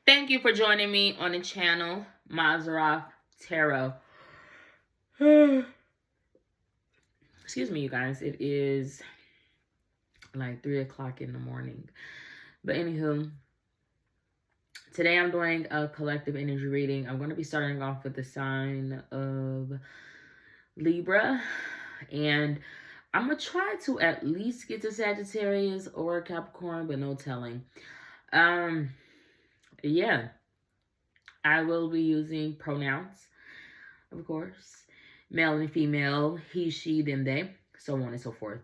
Thank you for joining me on the channel, Mazarov Tarot. Excuse me, you guys. It is like 3 o'clock in the morning. But anywho, today I'm doing a collective energy reading. I'm going to be starting off with the sign of Libra. And I'm going to try to at least get to Sagittarius or Capricorn, but no telling. Yeah. I will be using pronouns, of course. Male and female, he, she, them, they, so on and so forth.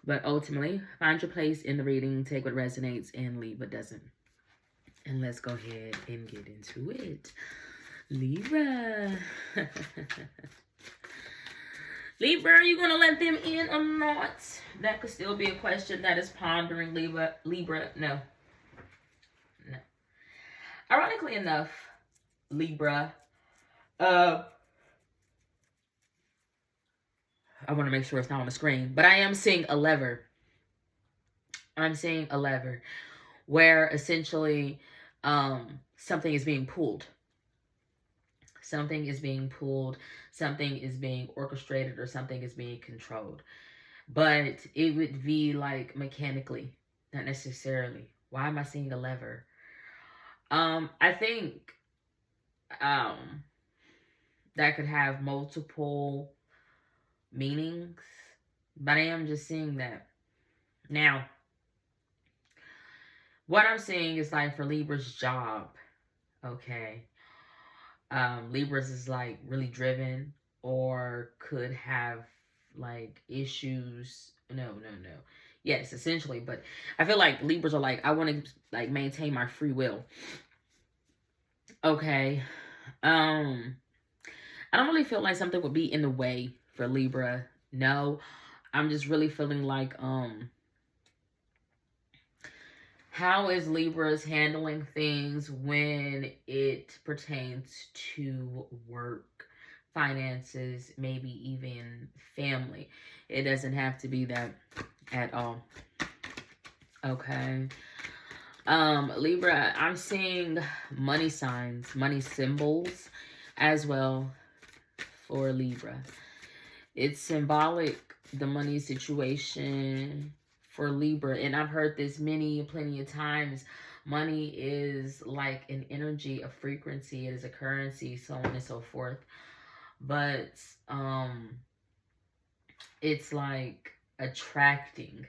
But ultimately, find your place in the reading, take what resonates, and leave what doesn't. And let's go ahead and get into it. Libra. Libra, are you going to let them in or not? That could still be a question that is pondering Libra. No. Ironically enough, Libra, I want to make sure it's not on the screen, but I am seeing a lever. I'm seeing a lever where essentially something is being pulled. Something is being pulled, something is being orchestrated, or something is being controlled. But it would be like mechanically, not necessarily. Why am I seeing a lever? I think that could have multiple meanings, but I am just seeing that. Now, what I'm seeing is like for Libra's job, okay? Libras is like really driven or could have like issues. No. Yes, essentially, but I feel like Libras are like, I want to like maintain my free will. Okay. I don't really feel like something would be in the way for Libra. No. I'm just really feeling like how is Libra's handling things when it pertains to work, finances, maybe even family? It doesn't have to be that at all. Okay. Libra, I'm seeing money signs, money symbols as well for Libra. It's symbolic, the money situation for Libra, and I've heard this plenty of times. Money is like an energy, a frequency, it is a currency, so on and so forth. But it's like attracting.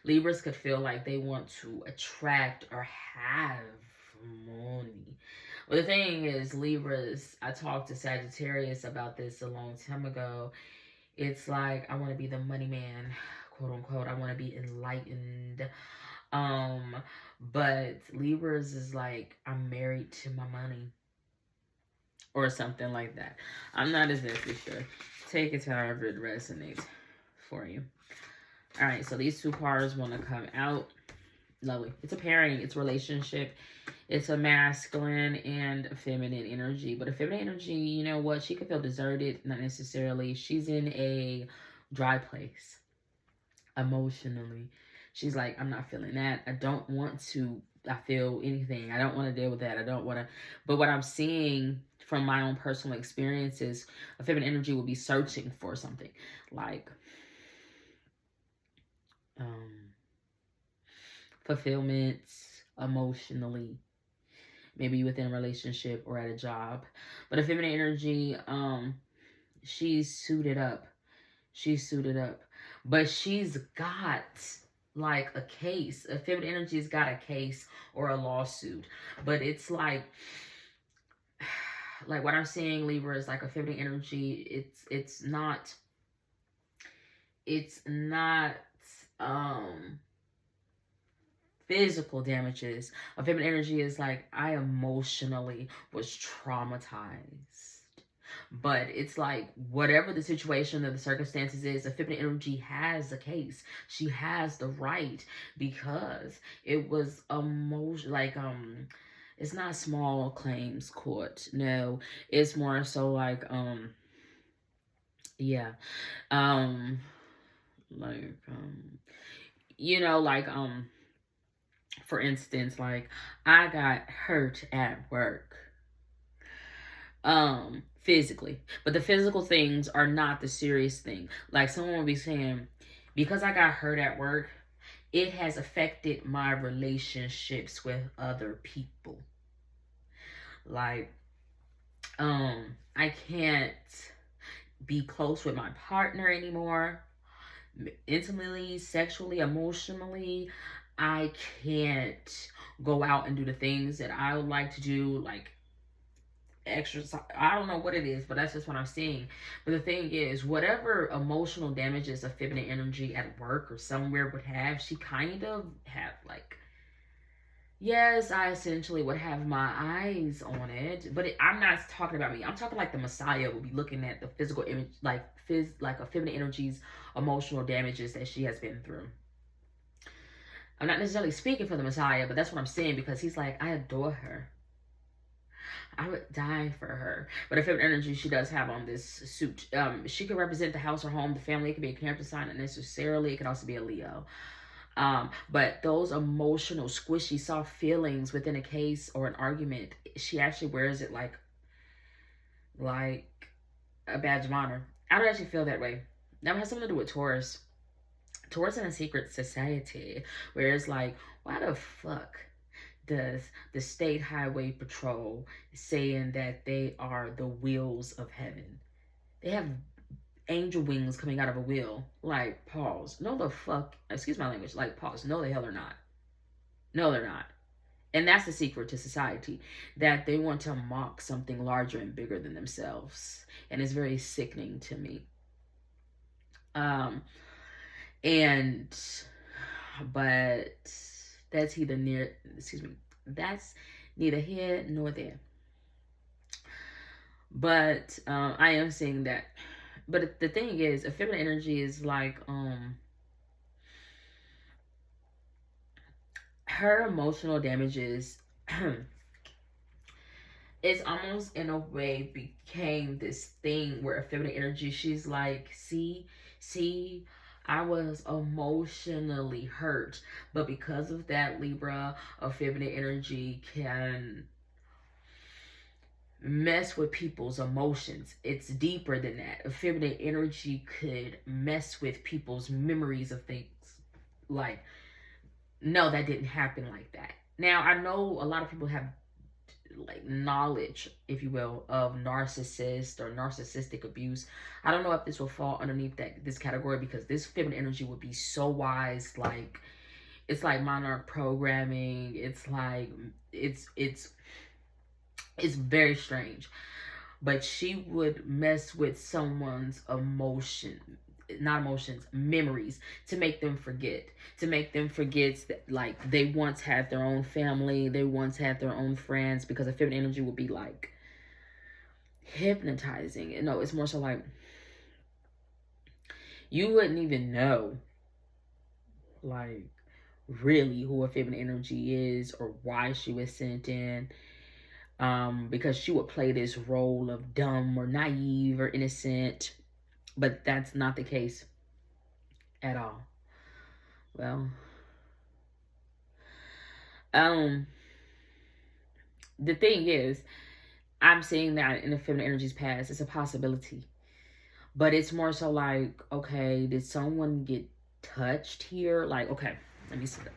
Libras could feel like they want to attract or have money. Well, the thing is, Libras, I talked to Sagittarius about this a long time ago. It's like, I want to be the money man, quote unquote. I want to be enlightened. But Libras is like, I'm married to my money. Or something like that. I'm not exactly sure. Take it however it resonates for you. All right, so these two cards want to come out. Lovely. It's a pairing. It's a relationship. It's a masculine and a feminine energy. But a feminine energy, you know what? She could feel deserted. Not necessarily. She's in a dry place emotionally. She's like, I'm not feeling that. I don't want to. I feel anything. I don't want to deal with that. I don't want to. But what I'm seeing from my own personal experiences, a feminine energy will be searching for something. Like fulfillment emotionally, maybe within a relationship or at a job. But a feminine energy, she's suited up. But she's got like a case. A feminine energy's got a case or a lawsuit. But it's like what I'm seeing, Libra, is like a feminine energy. It's not physical damages. A feminine energy is like, I emotionally was traumatized. But it's like, whatever the situation or the circumstances is, a feminine energy has a case. She has the right, because it was it's not small claims court. No, it's more so like For instance, like, I got hurt at work, physically, but the physical things are not the serious thing. Like, someone will be saying, because I got hurt at work, it has affected my relationships with other people. Like, I can't be close with my partner anymore, intimately, sexually, emotionally. I can't go out and do the things that I would like to do, like exercise. I don't know what it is, but that's just what I'm seeing. But the thing is, whatever emotional damages a feminine energy at work or somewhere would have, she kind of have, like, yes, I essentially would have my eyes on it, but I'm not talking about me. I'm talking like the Messiah will be looking at the physical image, like like a feminine energy's emotional damages that she has been through. I'm not necessarily speaking for the Messiah, but that's what I'm saying, because he's like, I adore her. I would die for her. But a feminine energy she does have on this suit. She could represent the house or home, the family. It could be a Cancer sign, not necessarily. It could also be a Leo. But those emotional, squishy, soft feelings within a case or an argument, she actually wears it like a badge of honor. I don't actually feel that way. That has something to do with Taurus. Taurus in a secret society, where it's like, why the fuck does the state highway patrol saying that they are the wheels of heaven? They have angel wings coming out of a wheel. Like, pause. No, the fuck. Excuse my language. Like, pause. No, the hell they're not. No, they're not. And that's the secret to society, that they want to mock something larger and bigger than themselves. And it's very sickening to me. Um, and, but that's that's neither here nor there. But I am saying that. But the thing is, a feminine energy is like, her emotional damages, it's almost in a way became this thing where a feminine energy, she's like, see, I was emotionally hurt, but because of that, Libra, a feminine energy can mess with people's emotions. It's deeper than that. A feminine energy could mess with people's memories of things. Like, no, that didn't happen like that. Now, I know a lot of people have, like, knowledge, if you will, of narcissist or narcissistic abuse. I don't know if this will fall underneath this category, because this feminine energy would be so wise. Like, it's like monarch programming. It's like, it's very strange. But she would mess with someone's memories, to make them forget. That, like, they once had their own family, they once had their own friends, because a feminine energy would be like hypnotizing. You know, it's more so like, you wouldn't even know, like, really who a feminine energy is or why she was sent in. Because she would play this role of dumb or naive or innocent, but that's not the case at all. Well, the thing is, I'm seeing that in the feminine energy's past, it's a possibility, but it's more so like, okay, did someone get touched here? Like, okay, let me see that.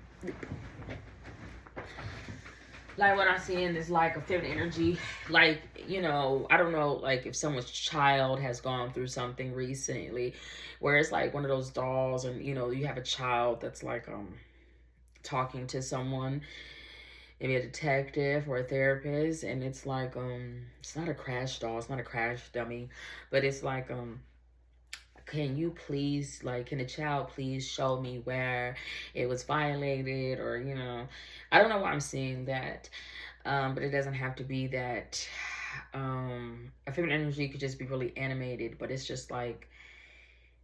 Like, what I'm seeing is like a feminine energy, like, you know, I don't know, like, if someone's child has gone through something recently, where it's like one of those dolls, and, you know, you have a child that's like talking to someone, maybe a detective or a therapist, and it's like, it's not a crash doll, it's not a crash dummy, but it's like, can you please, like, can the child please show me where it was violated? Or, you know, I don't know why I'm seeing that. But it doesn't have to be that. A feminine energy could just be really animated, but it's just like,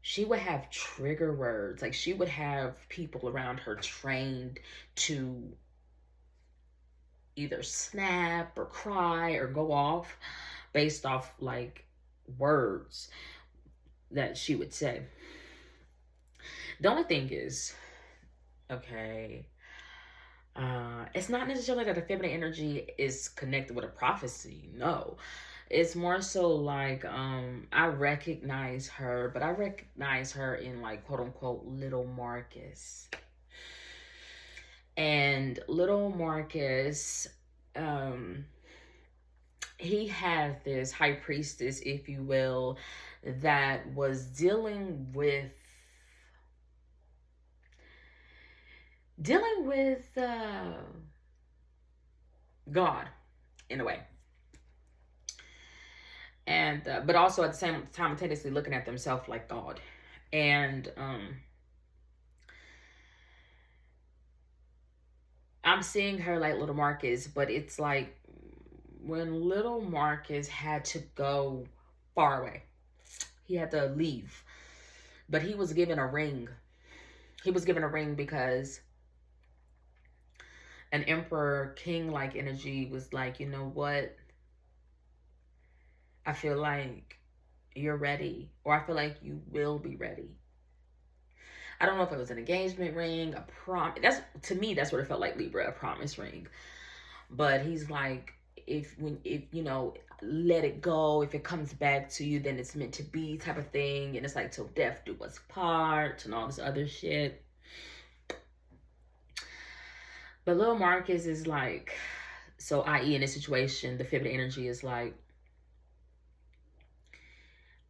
she would have trigger words. Like, she would have people around her trained to either snap or cry or go off based off, like, words that she would say. The only thing is, okay, It's not necessarily that the feminine energy is connected with a prophecy. No, it's more so like I recognize her, but I recognize her in like quote unquote little Marcus. And little Marcus, he had this high priestess, if you will, that was dealing with God in a way, and but also at the same time simultaneously looking at themselves like God. And I'm seeing her like little Marcus, but it's like when little Marcus had to go far away, he had to leave, but he was given a ring. He was given a ring because an emperor king like energy was like, you know what, I feel like you're ready, or I feel like you will be ready. I don't know if it was an engagement ring, a that's, to me, that's what it felt like, Libra, a promise ring. But he's like, if you know, let it go. If it comes back to you, then it's meant to be, type of thing. And it's like, till death do us part and all this other shit. But little Marcus is like, so i.e. in this situation, the feminine energy is like,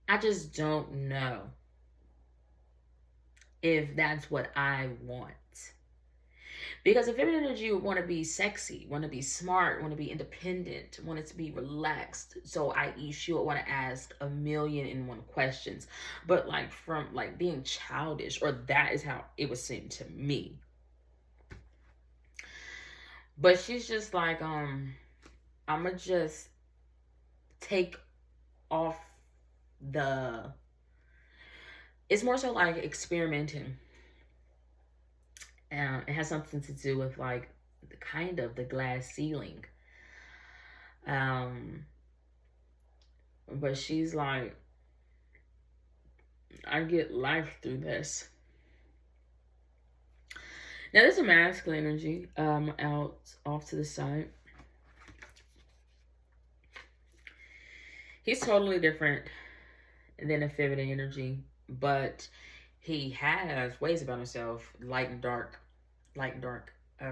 I just don't know if that's what I want. Because the feminine energy would want to be sexy, want to be smart, want to be independent, want it to be relaxed. So i.e. she would want to ask 1,000,001 questions. But like from like being childish, or that is how it was seem to me. But she's just like, I'ma just take off the, it's more so like experimenting. It has something to do with like the kind of the glass ceiling. But she's like, I get life through this. Now there's a masculine energy out off to the side. He's totally different than a feminine energy, but he has ways about himself, light and dark,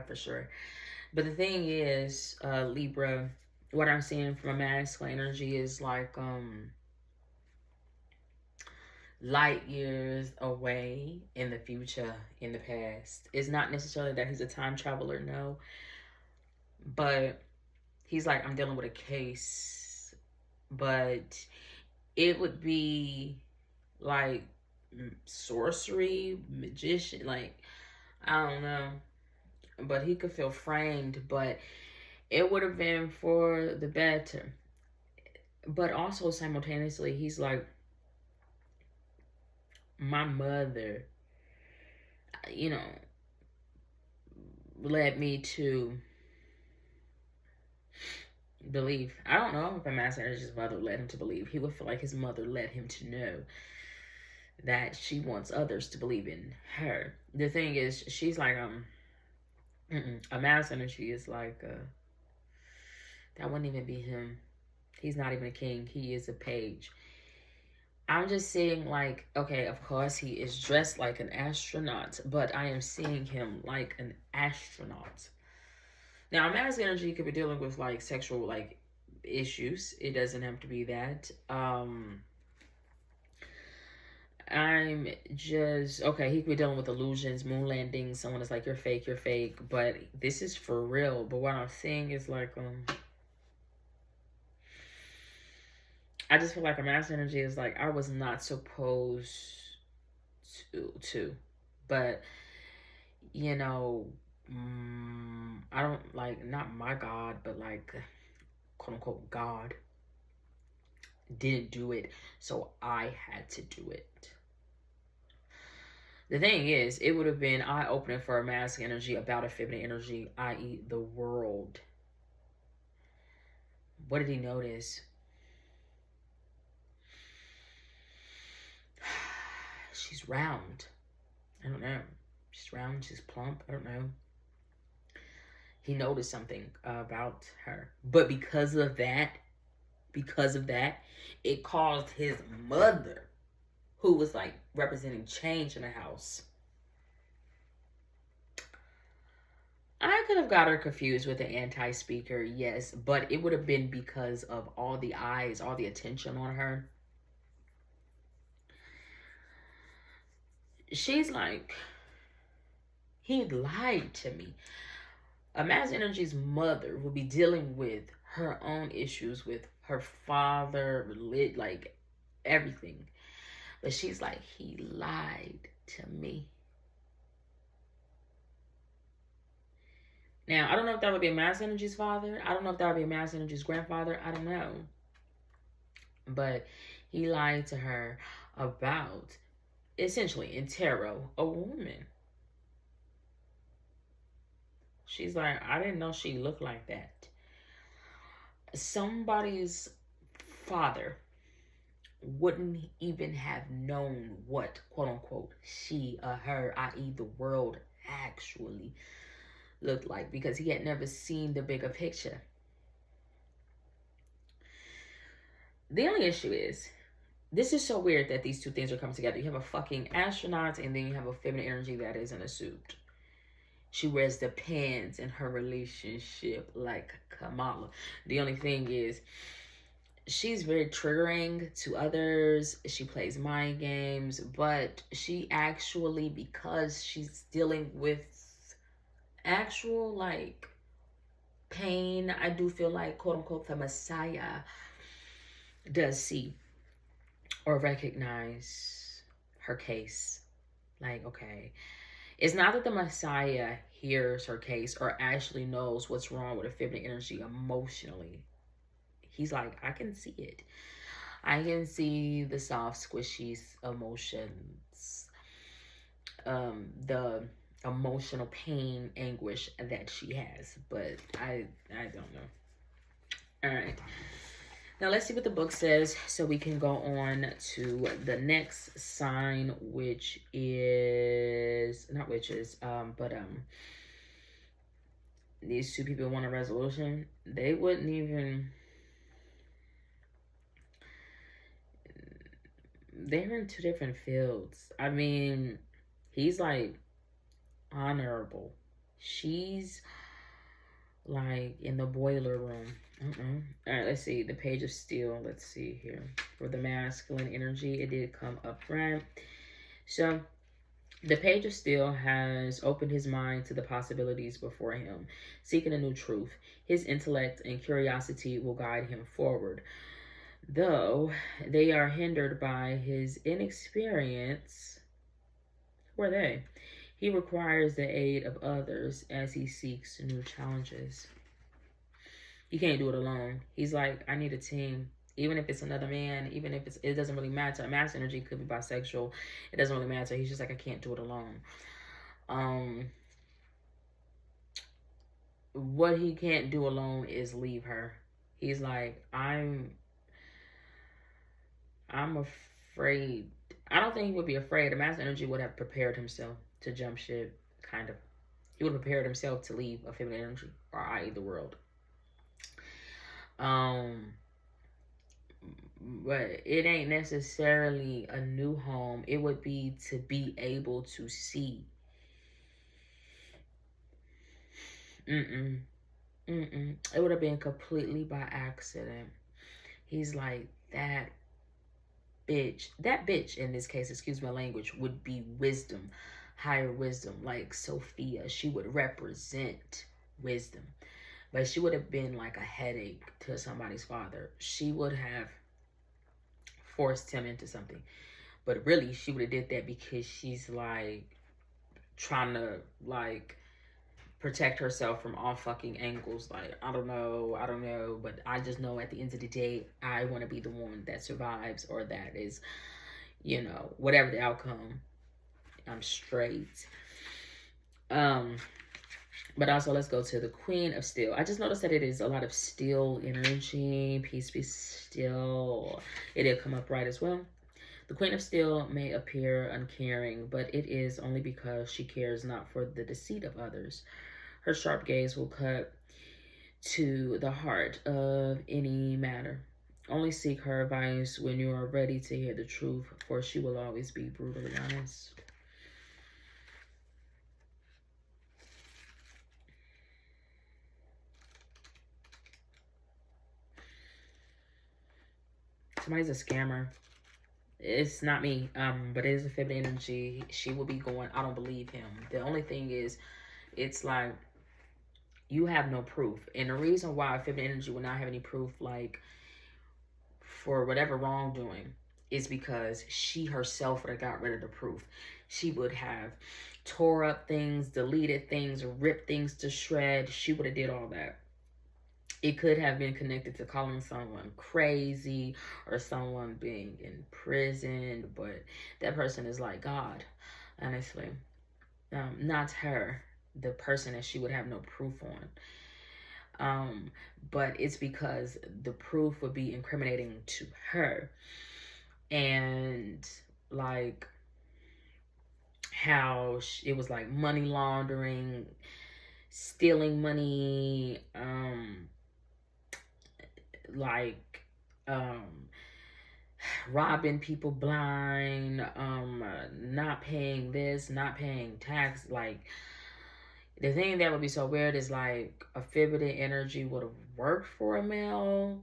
for sure. But the thing is, Libra, what I'm seeing from a masculine energy is like light years away in the future, in the past. It's not necessarily that he's a time traveler, no, but he's like, I'm dealing with a case, but it would be like sorcery, magician, like, I don't know, but he could feel framed, but it would have been for the better. But also simultaneously, he's like, my mother, you know, led me to believe. I don't know if a master energy's mother led him to believe. He would feel like his mother led him to know that she wants others to believe in her. The thing is, she's like, a mass energy is like, that wouldn't even be him. He's not even a king. He is a page. I'm just seeing like, okay, of course he is dressed like an astronaut, but I am seeing him like an astronaut. Now, mass energy could be dealing with like sexual like issues. It doesn't have to be that. I'm just, okay, he could be dealing with illusions, moon landings. Someone is like, you're fake, but this is for real. But what I'm seeing is like, I just feel like a mass energy is like, I was not supposed to, but you know, I don't like, not my God, but like, quote unquote, God didn't do it, so I had to do it. The thing is, it would have been eye-opening for a masculine energy about a feminine energy, i.e. the world. What did he notice? She's round. I don't know. She's round, she's plump. I don't know. He noticed something about her. But because of that, it caused his mother, who was like representing change in the house. I could have got her confused with the anti-speaker, yes, but it would have been because of all the eyes, all the attention on her. She's like, he lied to me. A Mass Energy's mother will be dealing with her own issues with her father, like everything. But she's like, he lied to me. Now, I don't know if that would be a Mass Energy's father. I don't know if that would be a Mass Energy's grandfather. I don't know. But he lied to her about, essentially, in tarot, a woman. She's like, I didn't know she looked like that. Somebody's father wouldn't even have known what, quote unquote, she or her, i.e. the world, actually looked like, because he had never seen the bigger picture. The only issue is, this is so weird that these two things are coming together. You have a fucking astronaut, and then you have a feminine energy that is in a suit. She wears the pants in her relationship like Kamala. The only thing is, she's very triggering to others. She plays mind games, but she actually, because she's dealing with actual like pain, I do feel like, quote unquote, the Messiah does see or recognize her case. Like, okay, it's not that the Messiah hears her case or actually knows what's wrong with a feminine energy emotionally. He's like, I can see it. I can see the soft, squishy emotions, the emotional pain, anguish that she has. But I don't know. All right. Now let's see what the book says so we can go on to the next sign, which is, not witches, but these two people want a resolution. They wouldn't even, they're in two different fields. I mean, he's like honorable. She's like in the boiler room. All right, let's see. The Page of Steel. Let's see here. For the masculine energy, it did come up front. So, the Page of Steel has opened his mind to the possibilities before him, seeking a new truth. His intellect and curiosity will guide him forward, though they are hindered by his inexperience. Who are they? He requires the aid of others as he seeks new challenges. He can't do it alone. He's like, I need a team. Even if it's another man, even if it doesn't really matter. Mass energy could be bisexual. It doesn't really matter. He's just like, I can't do it alone. What he can't do alone is leave her. He's like, I'm afraid. I don't think he would be afraid. The mass energy would have prepared himself to jump ship, kind of. He would have prepared himself to leave a feminine energy, or i.e. the world. But it ain't necessarily a new home. It would be to be able to see. It would have been completely by accident. He's like, that bitch in this case, excuse my language, would be wisdom, higher wisdom, like Sophia. She would represent wisdom. But she would have been like a headache to somebody's father. She would have forced him into something. But really, she would have did that because she's like trying to like protect herself from all fucking angles. Like, I don't know. But I just know at the end of the day, I want to be the one that survives, or that is, you know, whatever the outcome, I'm straight. But also, let's go to the Queen of Steel. I just noticed that it is a lot of steel energy. Peace be still. It did come up right as well. The Queen of Steel may appear uncaring, but it is only because she cares not for the deceit of others. Her sharp gaze will cut to the heart of any matter. Only seek her advice when you are ready to hear the truth, for she will always be brutally honest. Somebody's a scammer. It's not me, but it is a feminine energy. She will be going, I don't believe him. The only thing is, it's like, you have no proof. And the reason why feminine energy will not have any proof, like, for whatever wrongdoing, is because she herself would have got rid of the proof. She would have tore up things, deleted things, ripped things to shred. She would have did all that. It could have been connected to calling someone crazy or someone being imprisoned, but that person is like God, honestly. Not her, the person that she would have no proof on. But it's because the proof would be incriminating to her. And like how it was like money laundering, stealing money, robbing people blind, not paying this, not paying tax. Like, the thing that would be so weird is like a feminine energy would have worked for a male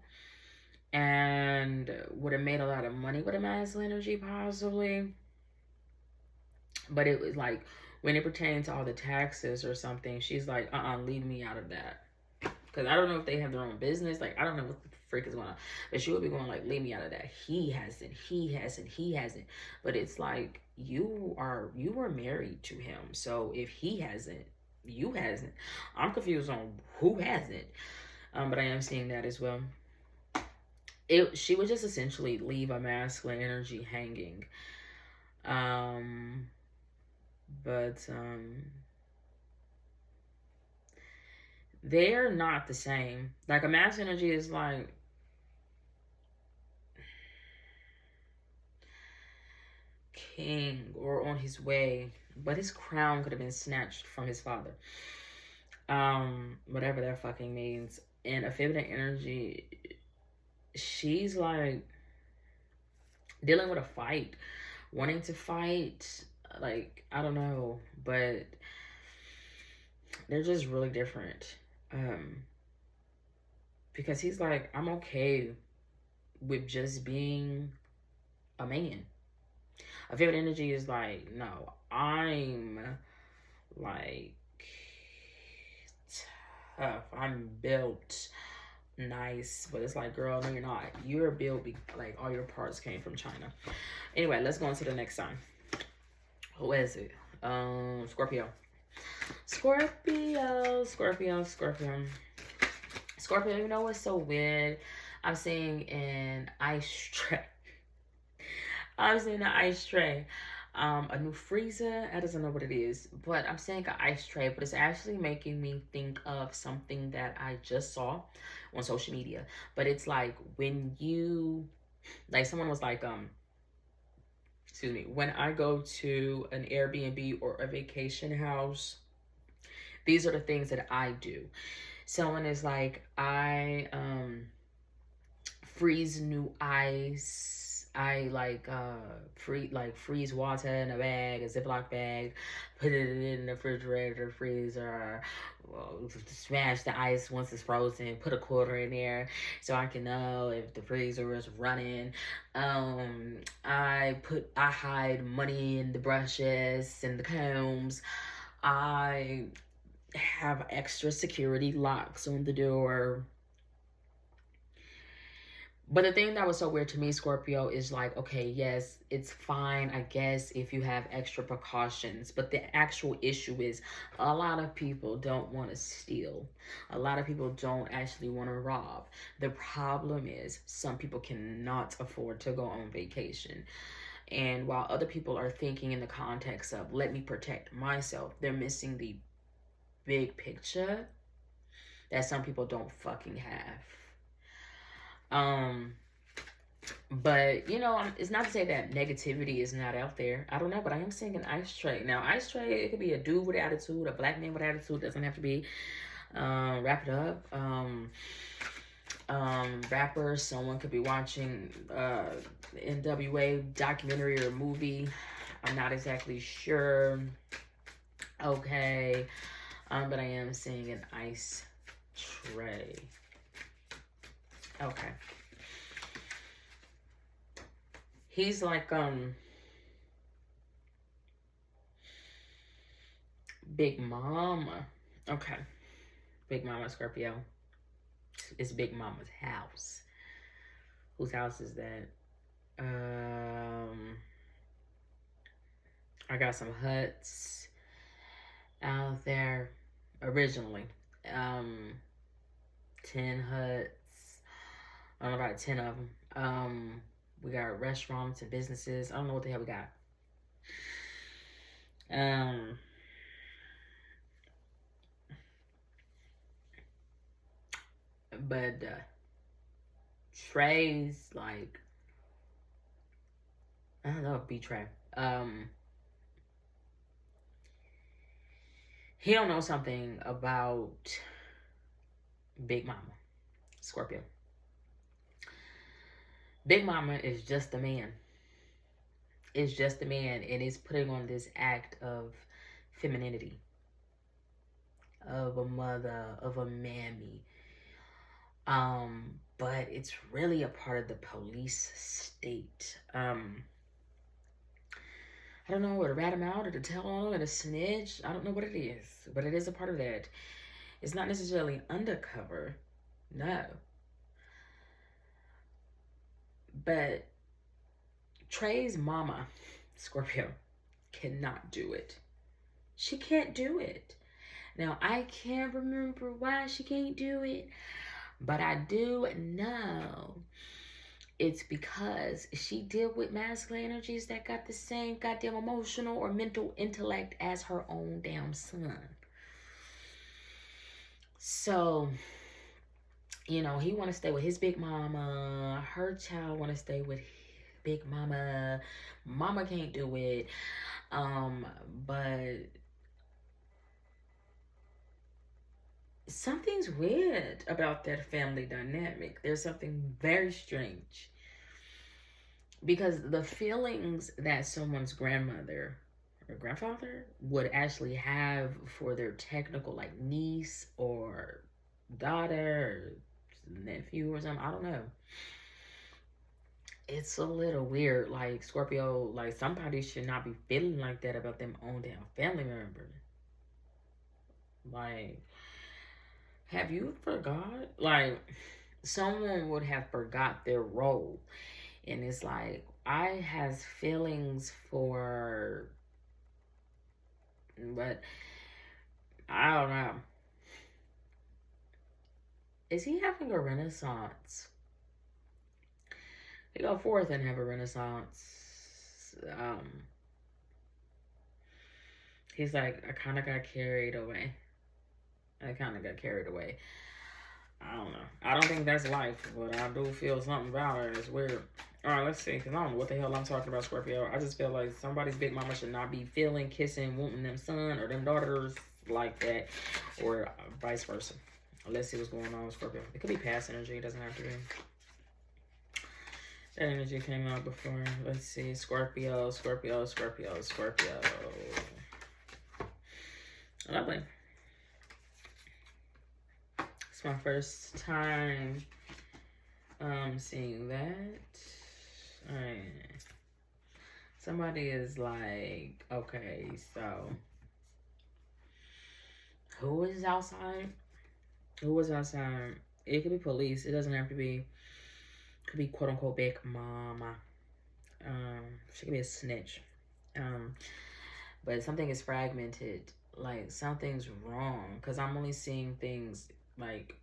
and would have made a lot of money with a masculine energy, possibly. But it was like, when it pertains to all the taxes or something, she's like, leave me out of that. Because I don't know if they have their own business. Like, I don't know what the freak is going on. But she would be going like, leave me out of that. He hasn't. But it's like, you were married to him. So if he hasn't, you hasn't. I'm confused on who hasn't. But I am seeing that as well. She would just essentially leave a masculine energy hanging. They're not the same. Like, a masculine energy is like king or on his way, but his crown could have been snatched from his father. Whatever that fucking means. And a feminine energy, she's like dealing with a fight, wanting to fight. Like, I don't know, but they're just really different. Because he's like, I'm okay with just being a man. A feminine energy is like, no, I'm like tough. I'm built nice, but it's like, girl, no, you're not. You're built like all your parts came from China. Anyway, let's go on to the next sign. Who is it? Scorpio. Scorpio. You know what's so weird? I'm seeing an ice tray. A new freezer. I don't know what it is, but I'm saying an ice tray, but it's actually making me think of something that I just saw on social media. But it's like, when you, like, someone was like, excuse me, when I go to an Airbnb or a vacation house, these are the things that I do. Someone is like, I freeze new ice. I freeze water in a bag, a Ziploc bag, put it in the refrigerator, freezer, smash the ice once it's frozen, put a quarter in there so I can know if the freezer is running. I hide money in the brushes and the combs. I have extra security locks on the door. But the thing that was so weird to me, Scorpio, is like, okay, yes, it's fine, I guess, if you have extra precautions. But the actual issue is, a lot of people don't want to steal. A lot of people don't actually want to rob. The problem is, some people cannot afford to go on vacation. And while other people are thinking in the context of, let me protect myself, they're missing the big picture that some people don't fucking have. But, you know, it's not to say that negativity is not out there. I don't know, but I am seeing an ice tray. Now, ice tray, it could be a dude with attitude, a black man with attitude. Doesn't have to be. Wrap it up. Rapper, someone could be watching NWA documentary or movie. I'm not exactly sure. Okay. But I am seeing an ice tray. Okay. He's like, Big Mama. Okay. Big Mama Scorpio. It's Big Mama's house. Whose house is that? I got some huts out there originally. 10 huts. I don't know, about 10 of them. We got restaurants and businesses. I don't know what the hell we got. But Trey's like, I don't know, B-Trey. He don't know something about Big Mama, Scorpio. Big Mama is just a man. It's just a man, and it's putting on this act of femininity, of a mother, of a mammy. But it's really a part of the police state. I don't know, or to rat him out, or to tell on him, or to snitch. I don't know what it is, but it is a part of that. It's not necessarily undercover, no. But Trey's mama, Scorpio, cannot do it. She can't do it. Now, I can't remember why she can't do it, but I do know it's because she dealt with masculine energies that got the same goddamn emotional or mental intellect as her own damn son. So, you know, he want to stay with his big mama. Her child want to stay with big mama. Mama can't do it. But something's weird about that family dynamic. There's something very strange. Because the feelings that someone's grandmother or grandfather would actually have for their technical, like, niece or daughter or nephew or something, I don't know. It's a little weird. Like, Scorpio, like, somebody should not be feeling like that about them own damn family member. Like, have you forgot? Like, someone would have forgot their role. And it's like, I has feelings for, but I don't know. Is he having a renaissance? He go forth and have a renaissance. He's like, I kind of got carried away. I don't know. I don't think that's life, but I do feel something about it. It's weird. All right, let's see, because I don't know what the hell I'm talking about, Scorpio. I just feel like somebody's big mama should not be feeling, kissing, wanting them son or them daughters like that, or vice versa. Let's see what's going on with Scorpio. It could be past energy. It doesn't have to be. That energy came out before. Let's see. Scorpio. Lovely. It's my first time seeing that. Alright. Somebody is like, okay, so who was outside? Who was outside? It could be police. It doesn't have to be. It could be quote unquote big mama. She could be a snitch. But something is fragmented. Like, something's wrong, because I'm only seeing things like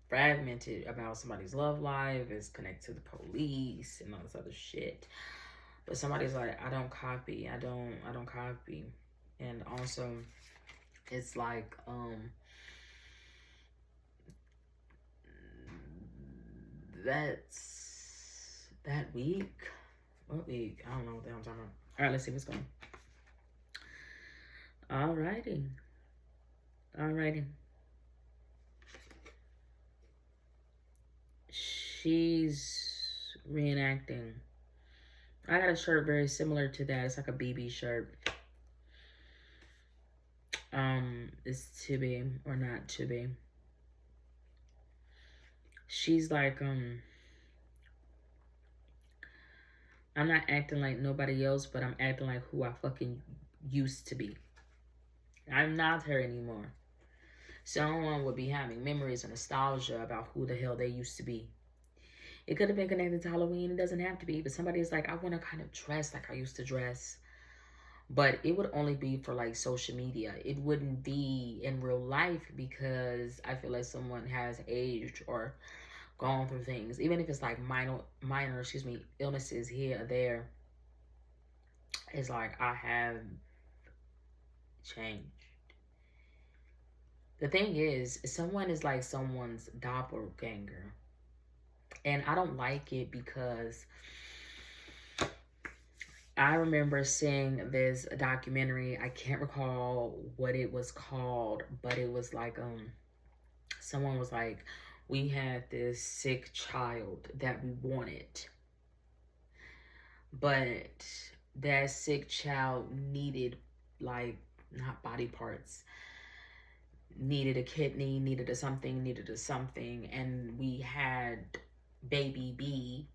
fragmented about somebody's love life, is connected to the police and all this other shit. But somebody's like, I don't copy. I don't copy. And also, it's like, that week. What week? I don't know what the hell I'm talking about. All right, let's see what's going on. Alrighty. Alrighty. She's reenacting. I got a shirt very similar to that. It's like a BB shirt. It's to be or not to be. She's like, I'm not acting like nobody else, but I'm acting like who I fucking used to be. I'm not her anymore. Someone would be having memories and nostalgia about who the hell they used to be. It could have been connected to Halloween. It doesn't have to be. But somebody's like, I want to kind of dress like I used to dress. But it would only be for like social media. It wouldn't be in real life because I feel like someone has aged or gone through things. Even if it's like minor, illnesses here or there. It's like I have changed. The thing is, someone is like someone's doppelganger. And I don't like it because I remember seeing this documentary. I can't recall what it was called, but it was like, someone was like, we had this sick child that we wanted. But that sick child needed, like, not body parts, needed a kidney, needed a something, and we had baby B,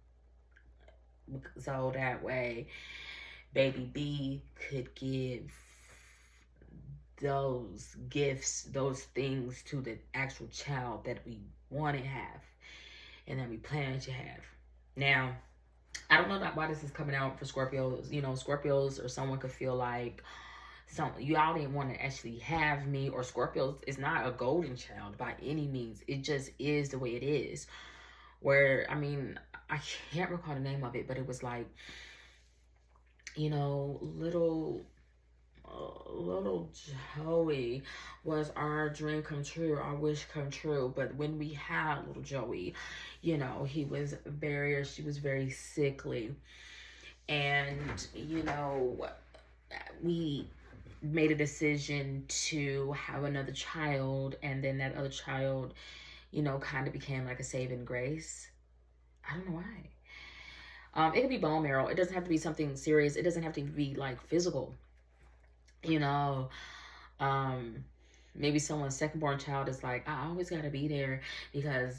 so that way baby B could give those gifts, those things to the actual child that we want to have and that we plan to have. Now, I don't know why this is coming out for Scorpios. You know, Scorpios or someone could feel like y'all didn't want to actually have me, or Scorpios is not a golden child by any means. It just is the way it is. Where, I mean, I can't recall the name of it, but it was like, you know, little Joey was our dream come true, our wish come true. But when we had little Joey, you know, she was very sickly. And, you know, we made a decision to have another child, and then that other child, you know, kind of became like a saving grace. I don't know why. It could be bone marrow. It doesn't have to be something serious. It doesn't have to be like physical. You know, maybe someone's second-born child is like, I always got to be there because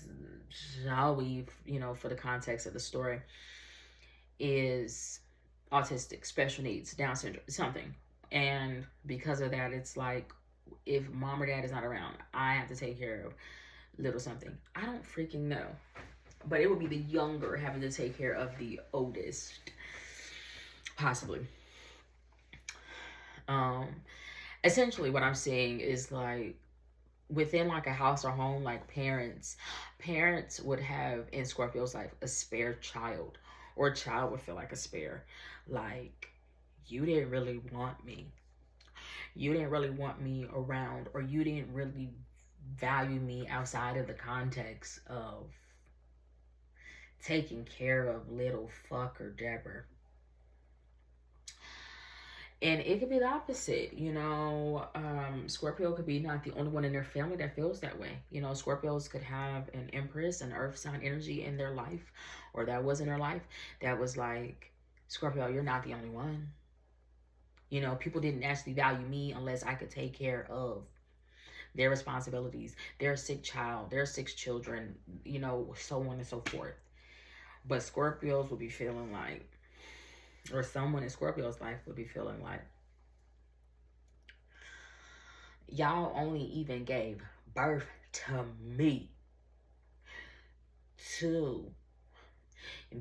Joey, you know, for the context of the story, is autistic, special needs, Down syndrome, something. And because of that, it's like, if mom or dad is not around, I have to take care of little something. I don't freaking know. But it would be the younger having to take care of the oldest. Possibly. Essentially what I'm saying is like, within like a house or home, like parents would have in Scorpio's life a spare child, or a child would feel like a spare. Like, you didn't really want me. You didn't really want me around, or you didn't really value me outside of the context of taking care of little fucker Deborah. And it could be the opposite, you know. Scorpio could be not the only one in their family that feels that way. You know, Scorpios could have an Empress, an Earth sign energy in their life, or that was in their life, that was like, Scorpio, you're not the only one. You know, people didn't actually value me unless I could take care of their responsibilities, their sick child, their sick children, you know, so on and so forth. But Scorpios would be feeling like, or someone in Scorpio's life would be feeling like, y'all only even gave birth to me to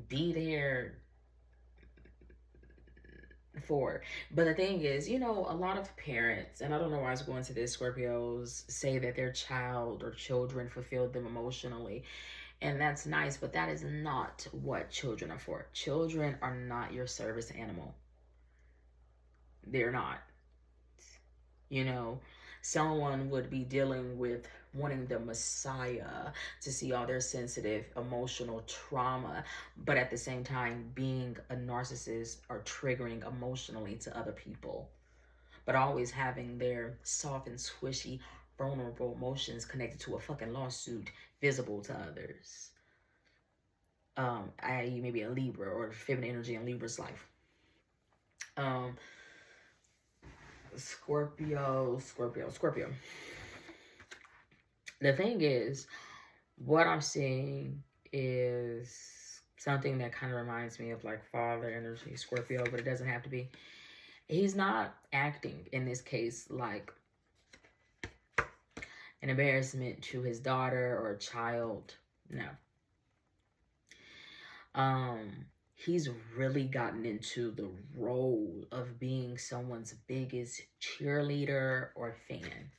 be there for. But the thing is, you know, a lot of parents, and I don't know why I was going to this, Scorpios say that their child or children fulfilled them emotionally. And that's nice, but that is not what children are for. Children are not your service animal. They're not. You know, someone would be dealing with wanting the Messiah to see all their sensitive emotional trauma, but at the same time being a narcissist or triggering emotionally to other people, but always having their soft and squishy vulnerable emotions connected to a fucking lawsuit visible to others. I.e. maybe a Libra or feminine energy in Libra's life. Scorpio. The thing is, what I'm seeing is something that kind of reminds me of like father energy, Scorpio, but it doesn't have to be. He's not acting in this case like an embarrassment to his daughter or child. No. He's really gotten into the role of being someone's biggest cheerleader or fan.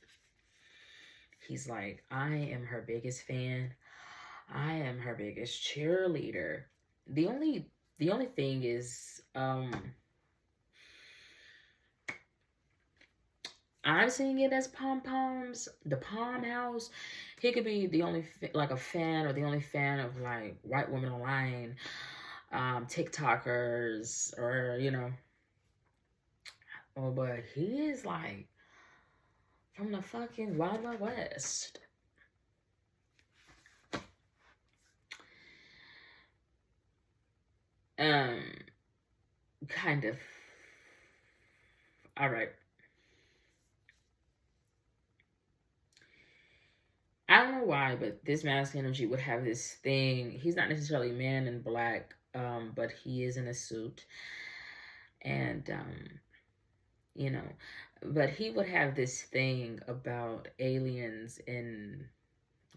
He's like, I am her biggest fan. I am her biggest cheerleader. The only thing is, I'm seeing it as pom-poms, the Palm House. He could be the only, like a fan or the only fan of like white women online, TikTokers, or, you know. Oh, but he is like from the fucking Wild Wild West. Kind of. All right. I don't know why, but this masculine energy would have this thing. He's not necessarily a man in black, but he is in a suit. And, you know, but he would have this thing about aliens in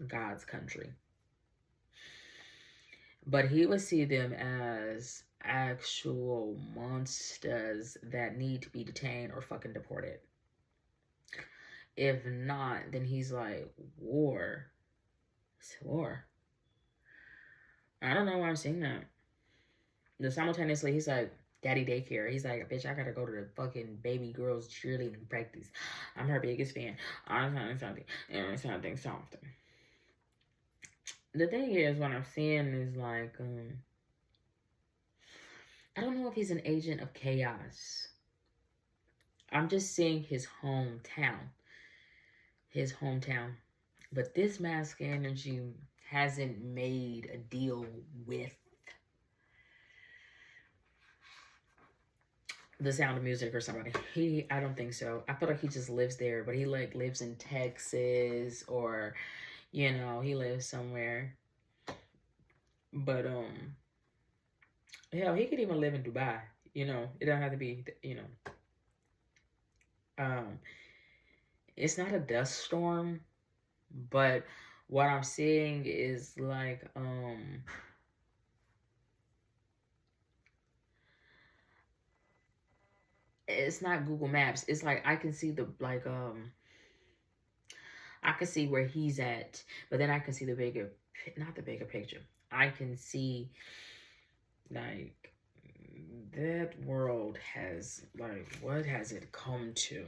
God's country. But he would see them as actual monsters that need to be detained or fucking deported. If not, then he's like, war. It's war. I don't know why I'm saying that. But simultaneously, he's like, daddy daycare. He's like, bitch, I gotta go to the fucking baby girl's cheerleading practice. I'm her biggest fan. I'm something. The thing is, what I'm seeing is like, I don't know if he's an agent of chaos. I'm just seeing his hometown. But this mask energy hasn't made a deal with The Sound of Music or somebody. I don't think so. I feel like he just lives there, but he like lives in Texas or, you know, he lives somewhere. But hell, he could even live in Dubai. You know, it don't have to be, you know. It's not a dust storm, but what I'm seeing is like it's not Google Maps. It's like I can see the like I can see where he's at, but then I can see the bigger, not the bigger picture. I can see like that world has like, what has it come to?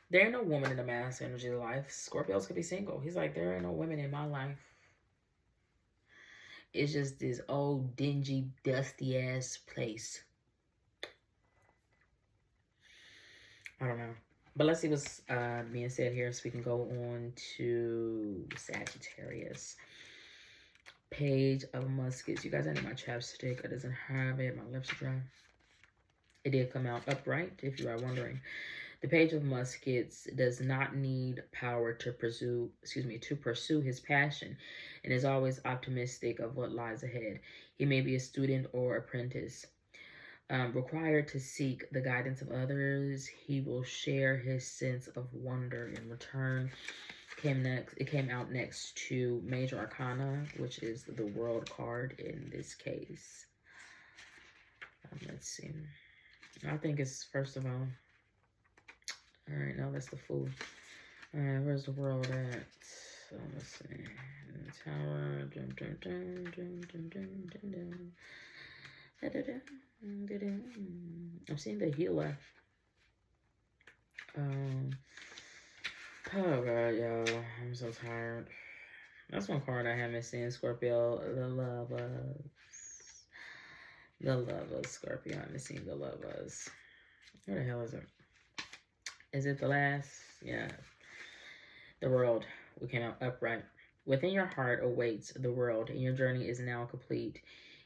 There ain't no woman in the mass energy life. Scorpios could be single. He's like, there ain't no women in my life. It's just this old, dingy, dusty ass place. I don't know. But let's see what's being said here so we can go on to Sagittarius. Page of Muskets. You guys, I need my chapstick. It doesn't have it. My lips are dry. It did come out upright, if you are wondering. The Page of Muskets does not need power to pursue his passion, and is always optimistic of what lies ahead. He may be a student or apprentice. Required to seek the guidance of others, he will share his sense of wonder in return. It came out next to Major Arcana, which is the World card in this case. Let's see. I think it's, first of all, all right, no, that's the Fool. All right, where's the World at? So let's see. Tower. I'm seeing the Healer. Oh god, y'all. I'm so tired. That's one card I haven't seen, Scorpio. The lovers. The lovers, Scorpio. I haven't seen the lovers. Where the hell is it? Is it the last? Yeah. The world. We came out upright. Within your heart awaits the world, and your journey is now complete.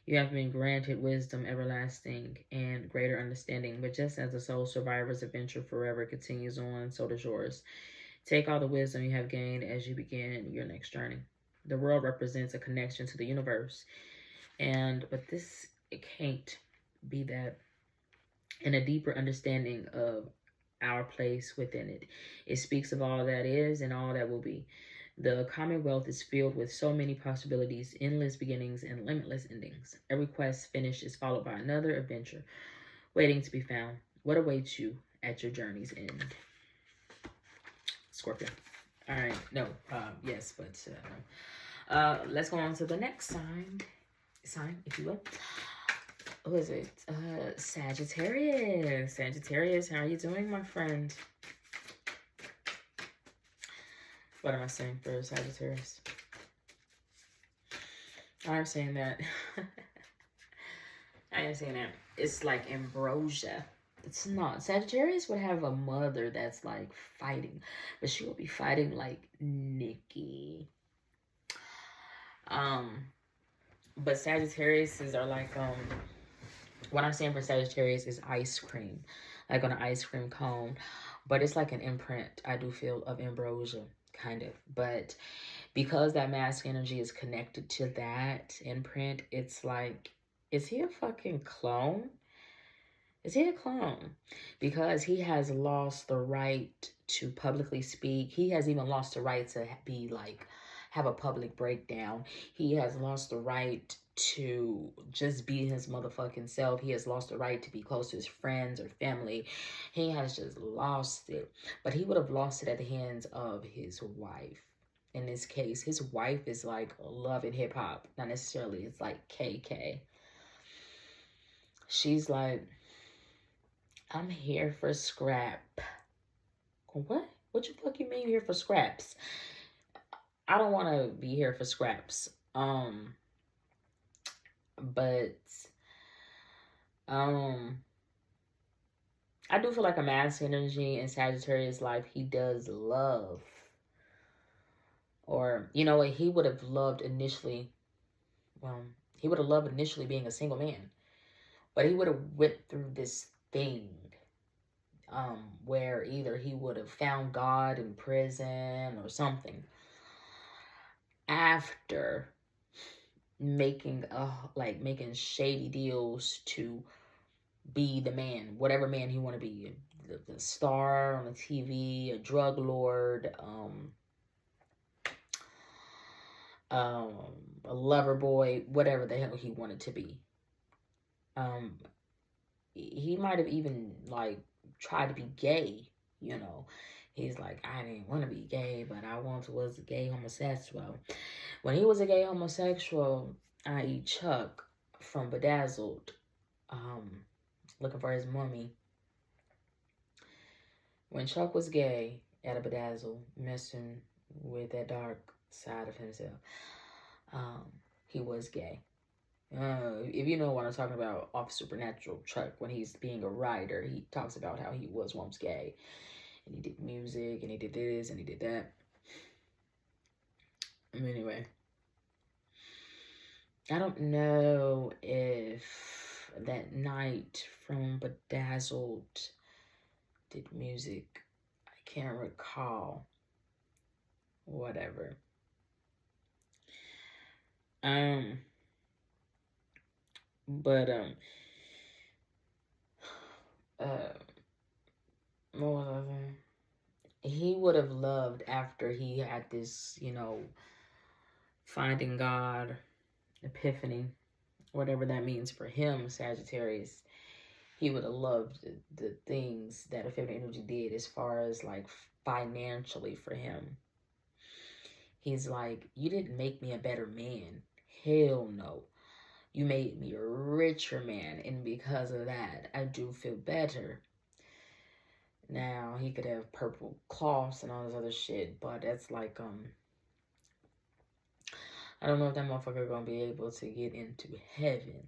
You have been granted wisdom everlasting and greater understanding, but just as the soul survivor's adventure forever continues on, so does yours. Take all the wisdom you have gained as you begin your next journey. The world represents a connection to the universe, but this it can't be that. And a deeper understanding of our place within it. It speaks of all that is and all that will be. The Commonwealth is filled with so many possibilities, endless beginnings, and limitless endings. Every quest finished is followed by another adventure waiting to be found. What awaits you at your journey's end? Scorpio. All right. No. Yes, but let's go on to the next sign, if you will. Who is it? Sagittarius. Sagittarius, how are you doing, my friend? What am I saying for Sagittarius? I'm saying that. I am saying that. It's like ambrosia. It's not. Sagittarius would have a mother that's like fighting, but she will be fighting like Nikki. But Sagittariuses are like what I'm saying for Sagittarius is ice cream, like on an ice cream cone, but it's like an imprint, I do feel, of ambrosia, kind of. But because that mask energy is connected to that imprint, it's like, is he a fucking clone? Is he a clone? Because he has lost the right to publicly speak. He has even lost the right to be like, have a public breakdown. He has lost the right to just be his motherfucking self. He has lost the right to be close to his friends or family. He has just lost it. But he would have lost it at the hands of his wife. In this case, his wife is like love and hip hop. Not necessarily. It's like KK. She's like, I'm here for scrap. What? What the fuck you mean you're here for scraps? I don't want to be here for scraps. But I do feel like a mass energy in Sagittarius life, he does love. Or, you know what, he would have loved initially, he would have loved initially being a single man. But he would have went through this thing where either he would have found God in prison or something after making shady deals to be the man, whatever man he want to be, the star on the TV, a drug lord, a lover boy, whatever the hell he wanted to be. He might have even like tried to be gay, you know. He's like, I didn't want to be gay, but I once was a gay homosexual. When he was a gay homosexual, i.e. Chuck from Bedazzled, looking for his mummy. When Chuck was gay at a Bedazzled, messing with that dark side of himself, he was gay. If you know what I'm talking about, off Supernatural, Chuck, when he's being a writer, he talks about how he was once gay. And he did music, and he did this, and he did that. Anyway, I don't know if that night from Bedazzled did music. I can't recall. Whatever. But what was I saying? He would have loved after he had this, you know, finding God, epiphany, whatever that means for him, Sagittarius. He would have loved the things that epiphany energy did as far as like financially for him. He's like, you didn't make me a better man. Hell no. You made me a richer man, and because of that, I do feel better. Now, he could have purple cloths and all this other shit, but that's like, I don't know if that motherfucker gonna be able to get into heaven.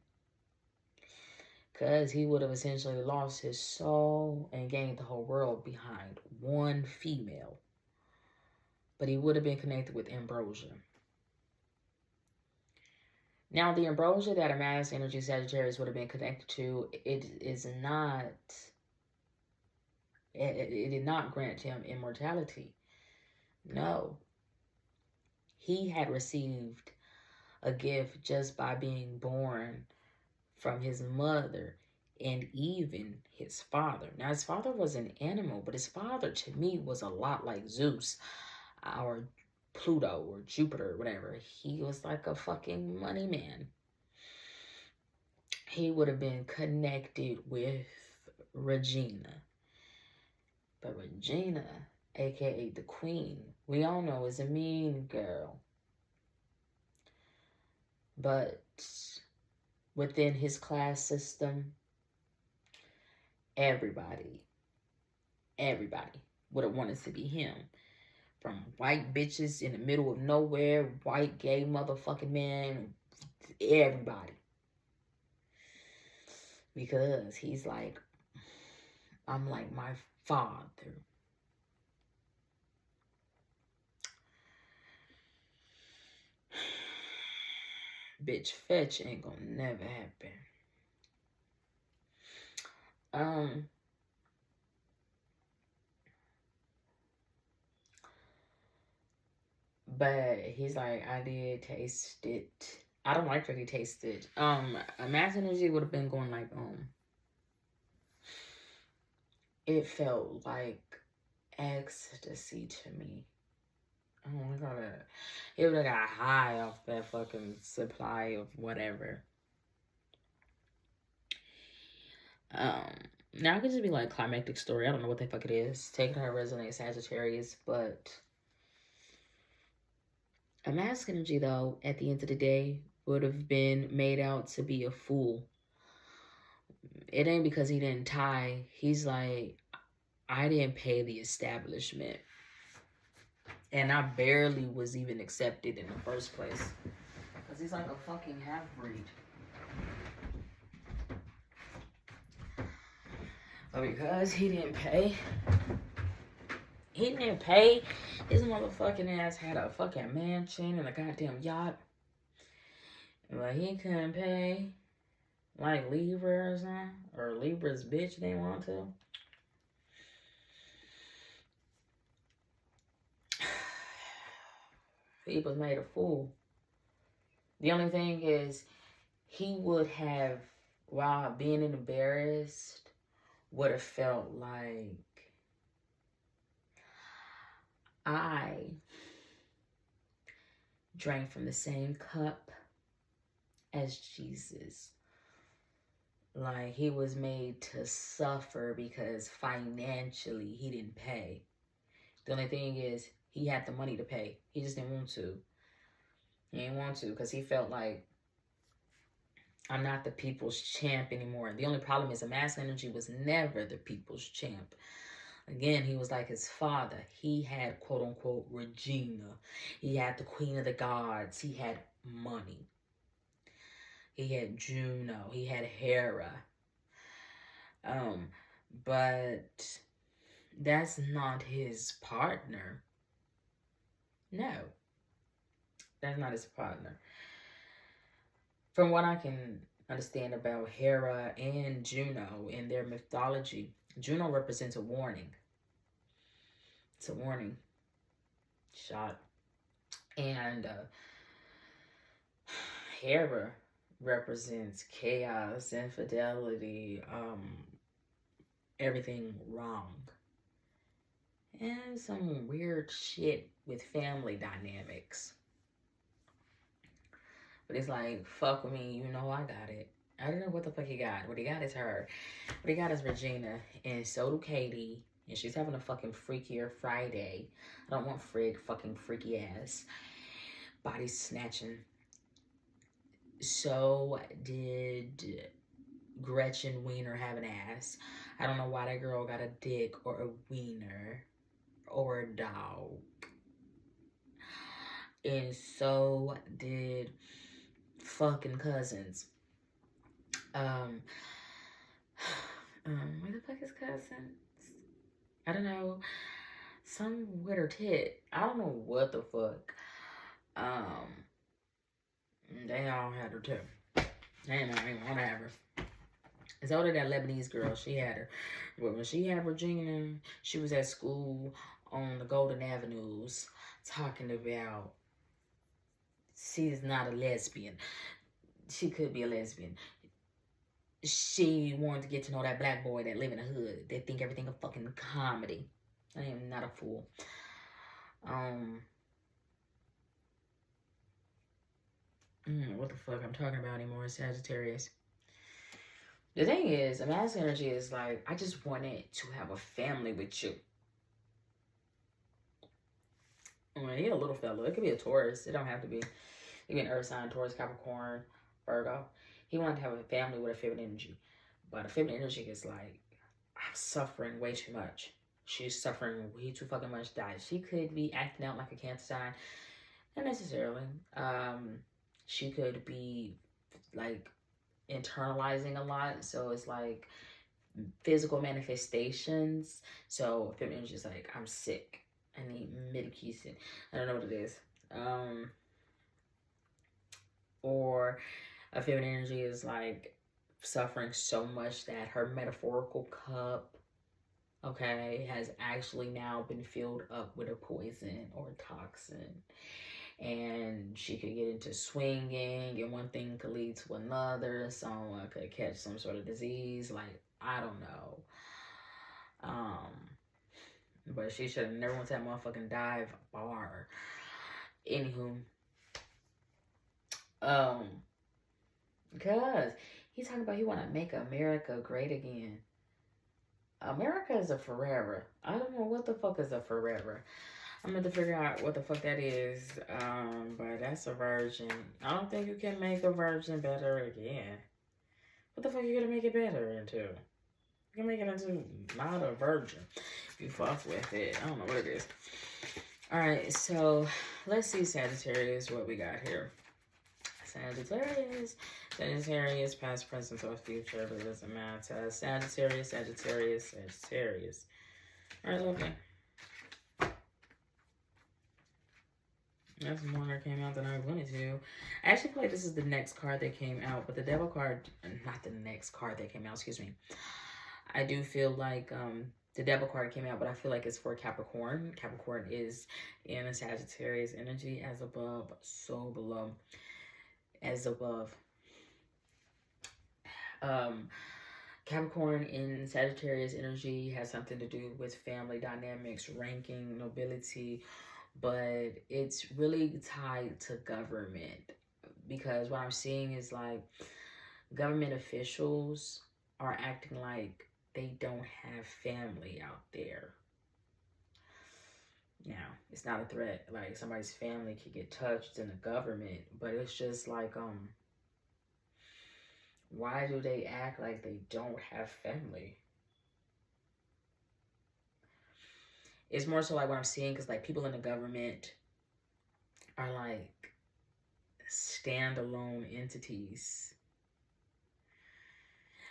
Because he would have essentially lost his soul and gained the whole world behind one female. But he would have been connected with ambrosia. Now, the ambrosia that a mass energy Sagittarius would have been connected to, it did not grant him immortality. No. He had received a gift just by being born from his mother and even his father. Now, his father was an animal, but his father, to me, was a lot like Zeus or Pluto or Jupiter or whatever. He was like a fucking money man. He would have been connected with Regina. But Regina, aka the queen, we all know is a mean girl. But within his class system, everybody would have wanted to be him. From white bitches in the middle of nowhere, white gay motherfucking men, everybody. Because he's like, I'm like my father. Bitch, fetch ain't gonna never happen. But he's like, I did taste it. I don't like that he tasted. A mass energy would have been going like, it felt like ecstasy to me. Oh my god. It would have got high off that fucking supply of whatever. Now it could just be like climactic story. I don't know what the fuck it is. Take it how it resonates, Sagittarius, but a mask energy, though, at the end of the day, would have been made out to be a fool. It ain't because he didn't tie. He's like, I didn't pay the establishment. And I barely was even accepted in the first place. Because he's like a fucking half-breed. But because he didn't pay, his motherfucking ass had a fucking mansion and a goddamn yacht. But he couldn't pay. Like Libra or something. Or Libra's bitch didn't want to. He was made a fool. The only thing is, he would have, while being embarrassed, would have felt like I drank from the same cup as Jesus. Like, he was made to suffer because financially he didn't pay. The only thing is, he had the money to pay. He just didn't want to. He didn't want to because he felt like, I'm not the people's champ anymore. The only problem is, a mass energy was never the people's champ. Again, he was like his father. He had, quote unquote, Regina. He had the queen of the gods. He had money. He had Juno. He had Hera. But that's not his partner. No. That's not his partner. From what I can understand about Hera and Juno in their mythology, Juno represents a warning. It's a warning shot. And Hera represents chaos, infidelity, everything wrong. And some weird shit with family dynamics. But it's like, fuck with me, you know I got it. I don't know what the fuck he got. What he got is her. What he got is Regina. And so do Katie. And she's having a fucking freakier Friday. I don't want fucking freaky ass. Body snatching. So did Gretchen Wiener have an ass. I don't know why that girl got a dick or a wiener or a dog. And so did fucking cousins. Where the fuck is cousins? I don't know. Some with her tit. I don't know what the fuck. They all had her too. They ain't want to have her. So did that Lebanese girl. She had her. But when she had Virginia, she was at school on the Golden Avenues talking about she's not a lesbian. She could be a lesbian. She wanted to get to know that black boy that live in the hood. They think everything a fucking comedy. I am not a fool. What the fuck I'm talking about anymore, Sagittarius. The thing is, a masculine energy is like, I just wanted to have a family with you. He a little fella. It could be a Taurus. It don't have to be. It could be an Earth sign, Taurus, Capricorn, Virgo. He wanted to have a family with a feminine energy. But a feminine energy is like, I'm suffering way too much. She's suffering way too fucking much. She could be acting out like a Cancer sign. Not necessarily. She could be like internalizing a lot. So it's like physical manifestations. So feminine energy is like, I'm sick. I need medication. I don't know what it is. Or a feminine energy is like suffering so much that her metaphorical cup, okay, has actually now been filled up with a poison or a toxin. And she could get into swinging, and one thing could lead to another. Someone could catch some sort of disease. Like, I don't know. But she should have never went to that motherfucking dive bar. Anywho. Because he's talking about he want to make America great again. America is a forever. I don't know what the fuck is a forever. I'm going to figure out what the fuck that is. But that's a virgin. I don't think you can make a virgin better again. What the fuck are you going to make it better into? You can make it into not a virgin. If you fuck with it. I don't know what it is. Alright, so let's see, Sagittarius, what we got here. Sagittarius, past, present, or future, but it doesn't matter. Sagittarius. Alright, lovely. That's more that came out than I wanted to. I actually feel like this is the next card that came out, but the Devil card, not the next card that came out, excuse me. I do feel like the Devil card came out, but I feel like it's for Capricorn. Capricorn is in a Sagittarius energy, as above, so below. As above. Capricorn in Sagittarius energy has something to do with family dynamics, ranking, nobility, but it's really tied to government, because what I'm seeing is like government officials are acting like they don't have family out there. Now, it's not a threat. Like, somebody's family could get touched in the government, but it's just like, why do they act like they don't have family? It's more so like what I'm seeing, because like people in the government are like standalone entities.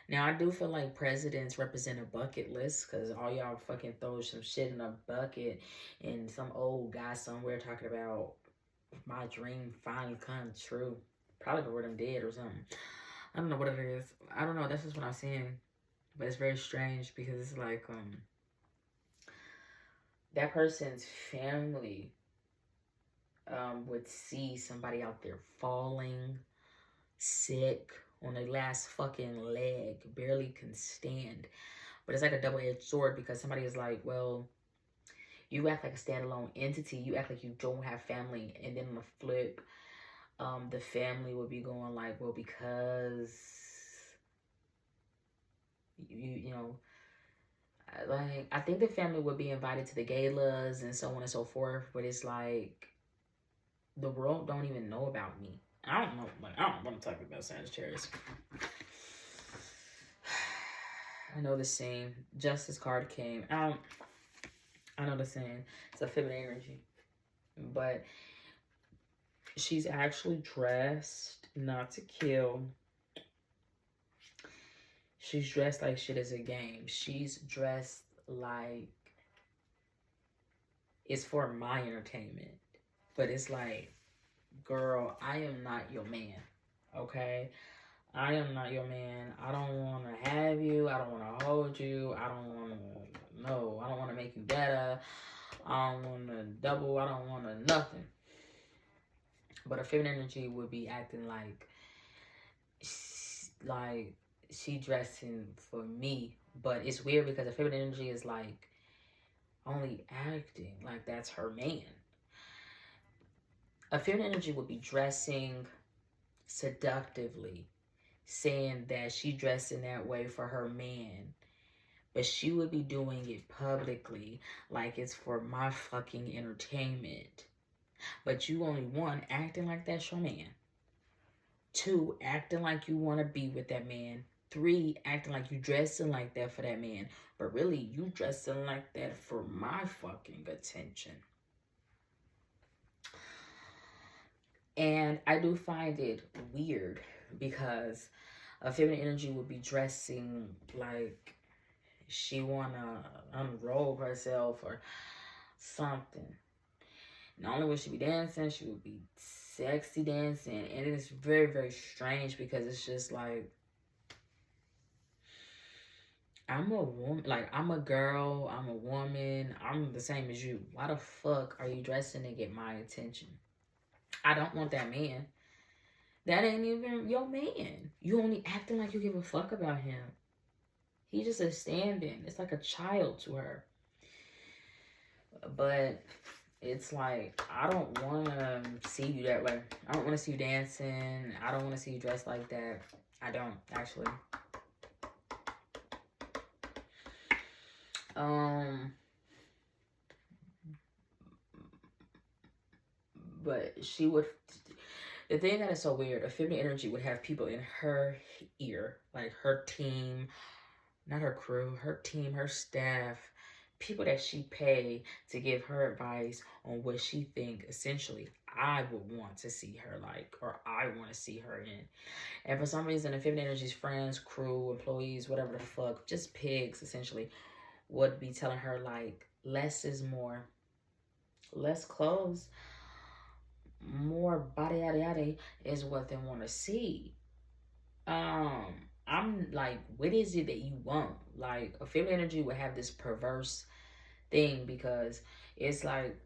Now, I do feel like presidents represent a bucket list, because all y'all fucking throw some shit in a bucket, and some old guy somewhere talking about my dream finally come true. Probably before them dead or something. I don't know what it is. I don't know. That's just what I'm seeing. But it's very strange, because it's like, that person's family would see somebody out there falling, sick, on their last fucking leg, barely can stand. But it's like a double-edged sword, because somebody is like, well, you act like a standalone entity. You act like you don't have family. And then on the flip, the family would be going like, well, because you know, like, I think the family would be invited to the galas and so on and so forth, but it's like the world don't even know about me. I don't know. Like, I don't want to talk about Sagittarius. I know the scene. Justice card came out. I know the scene. It's a feminine energy. But she's actually dressed not to kill. She's dressed like shit is a game. She's dressed like it's for my entertainment. But it's like, girl, I am not your man. Okay? I am not your man. I don't want to have you. I don't want to hold you. I don't want to, no. I don't want to make you better. I don't want to double. I don't want to nothing. But a feminine energy would be acting like she dressing for me. But it's weird because a feminine energy is like only acting like that's her man. A feminine energy would be dressing seductively, saying that she dressed in that way for her man, but she would be doing it publicly like it's for my fucking entertainment. But you only, one, acting like that's your man. Two, acting like you want to be with that man. Three, acting like you dressing like that for that man. But really, you dressing like that for my fucking attention. And I do find it weird because a feminine energy would be dressing like she wanna unrobe herself or something. Not only would she be dancing, she would be sexy dancing. And it's very, very strange because it's just like, I'm a woman, like, I'm a girl, I'm a woman, I'm the same as you. Why the fuck are you dressing to get my attention? I don't want that man. That ain't even your man. You only acting like you give a fuck about him. He just a stand-in. It's like a child to her. But it's like, I don't want to see you that way. I don't want to see you dancing. I don't want to see you dressed like that. I don't, actually. But she would, the thing that is so weird, a feminine energy would have people in her ear, like her team, not her crew, her team, her staff, people that she pay to give her advice on what she think essentially I would want to see her like, or I want to see her in. And for some reason, the feminine energy's friends, crew, employees, whatever the fuck, just pigs essentially, would be telling her like, less is more. Less clothes, more body yada yada is what they want to see. I'm like, what is it that you want? Like, a feminine energy would have this perverse thing because it's like,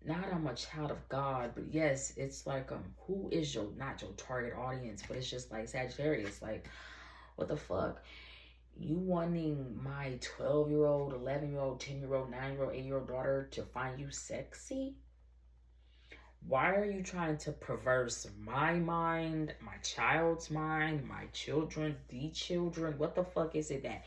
not I'm a child of God, but yes, it's like, who is your, not your target audience, but it's just like Sagittarius, like, what the fuck? You wanting my 12-year-old, 11-year-old, 10-year-old, 9-year-old, 8-year-old daughter to find you sexy? Why are you trying to perverse my mind, my child's mind, my children, the children? What the fuck is it that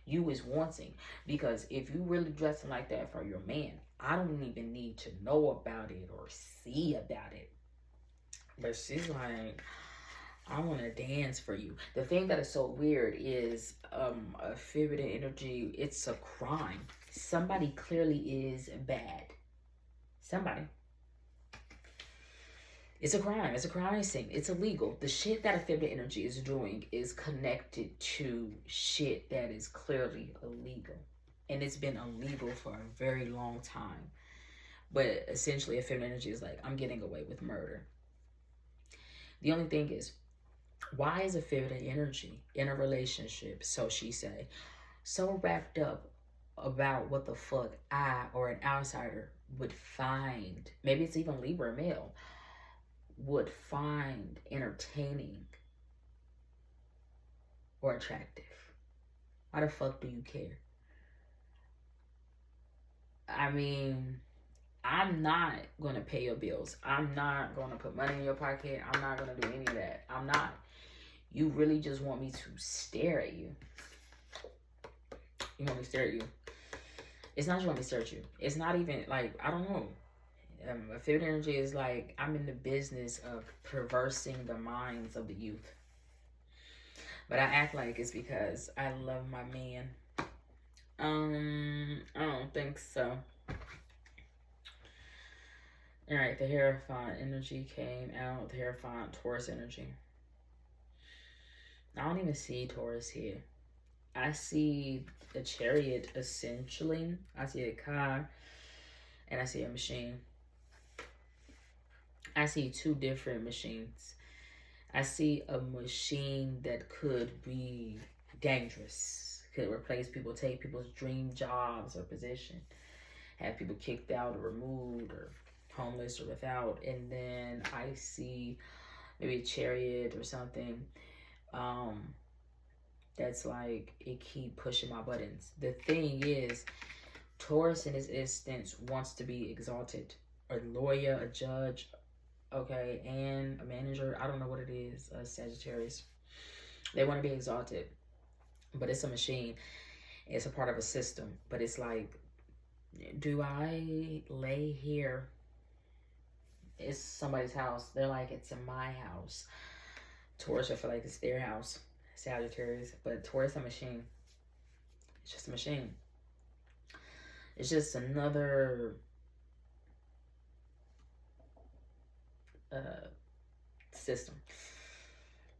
you is wanting? Because if you really dressing like that for your man, I don't even need to know about it or see about it. But she's like, I want to dance for you. The thing that is so weird is a feminine energy, it's a crime. Somebody clearly is bad. Somebody. It's a crime. It's a crime scene. It's illegal. The shit that a feminine energy is doing is connected to shit that is clearly illegal. And it's been illegal for a very long time. But essentially, a feminine energy is like, I'm getting away with murder. The only thing is, why is a feminine energy in a relationship, so she say, so wrapped up about what the fuck I or an outsider would find, maybe it's even Libra male, would find entertaining or attractive? Why the fuck do you care? I mean, I'm not going to pay your bills. I'm not going to put money in your pocket. I'm not going to do any of that. I'm not. You really just want me to stare at you. You want me to stare at you. It's not just want me to stare at you. It's not even like, I don't know. A feminine energy is like, I'm in the business of perversing the minds of the youth. But I act like it's because I love my man. I don't think so. Alright, the Hierophant energy came out. The Hierophant Taurus energy. I don't even see Taurus here. I see a chariot, essentially. I see a car, and I see a machine. I see two different machines. I see a machine that could be dangerous, could replace people, take people's dream jobs or position, have people kicked out or removed or homeless or without. And then I see maybe a chariot or something that's like, it keep pushing my buttons. The thing is, Taurus in this instance wants to be exalted. A lawyer, a judge, okay, and a manager. I don't know what it is, Sagittarius. They want to be exalted, but it's a machine. It's a part of a system. But it's like, do I lay here? It's somebody's house. They're like, it's in my house. Taurus, I feel like it's their house. Sagittarius. But Taurus, a machine. It's just a machine. It's just another system.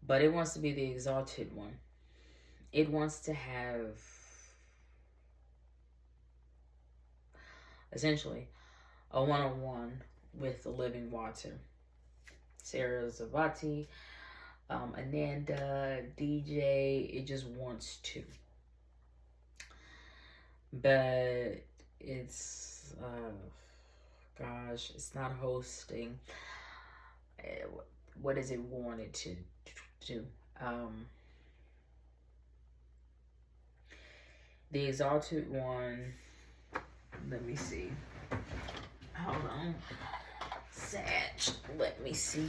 But it wants to be the exalted one. It wants to have, essentially, a one-on-one with the living water. Sarah Zavati, Ananda, DJ, it just wants to. But it's, gosh, it's not hosting. What does it want it to do? The exalted one, let me see. Hold on. Sag, let me see.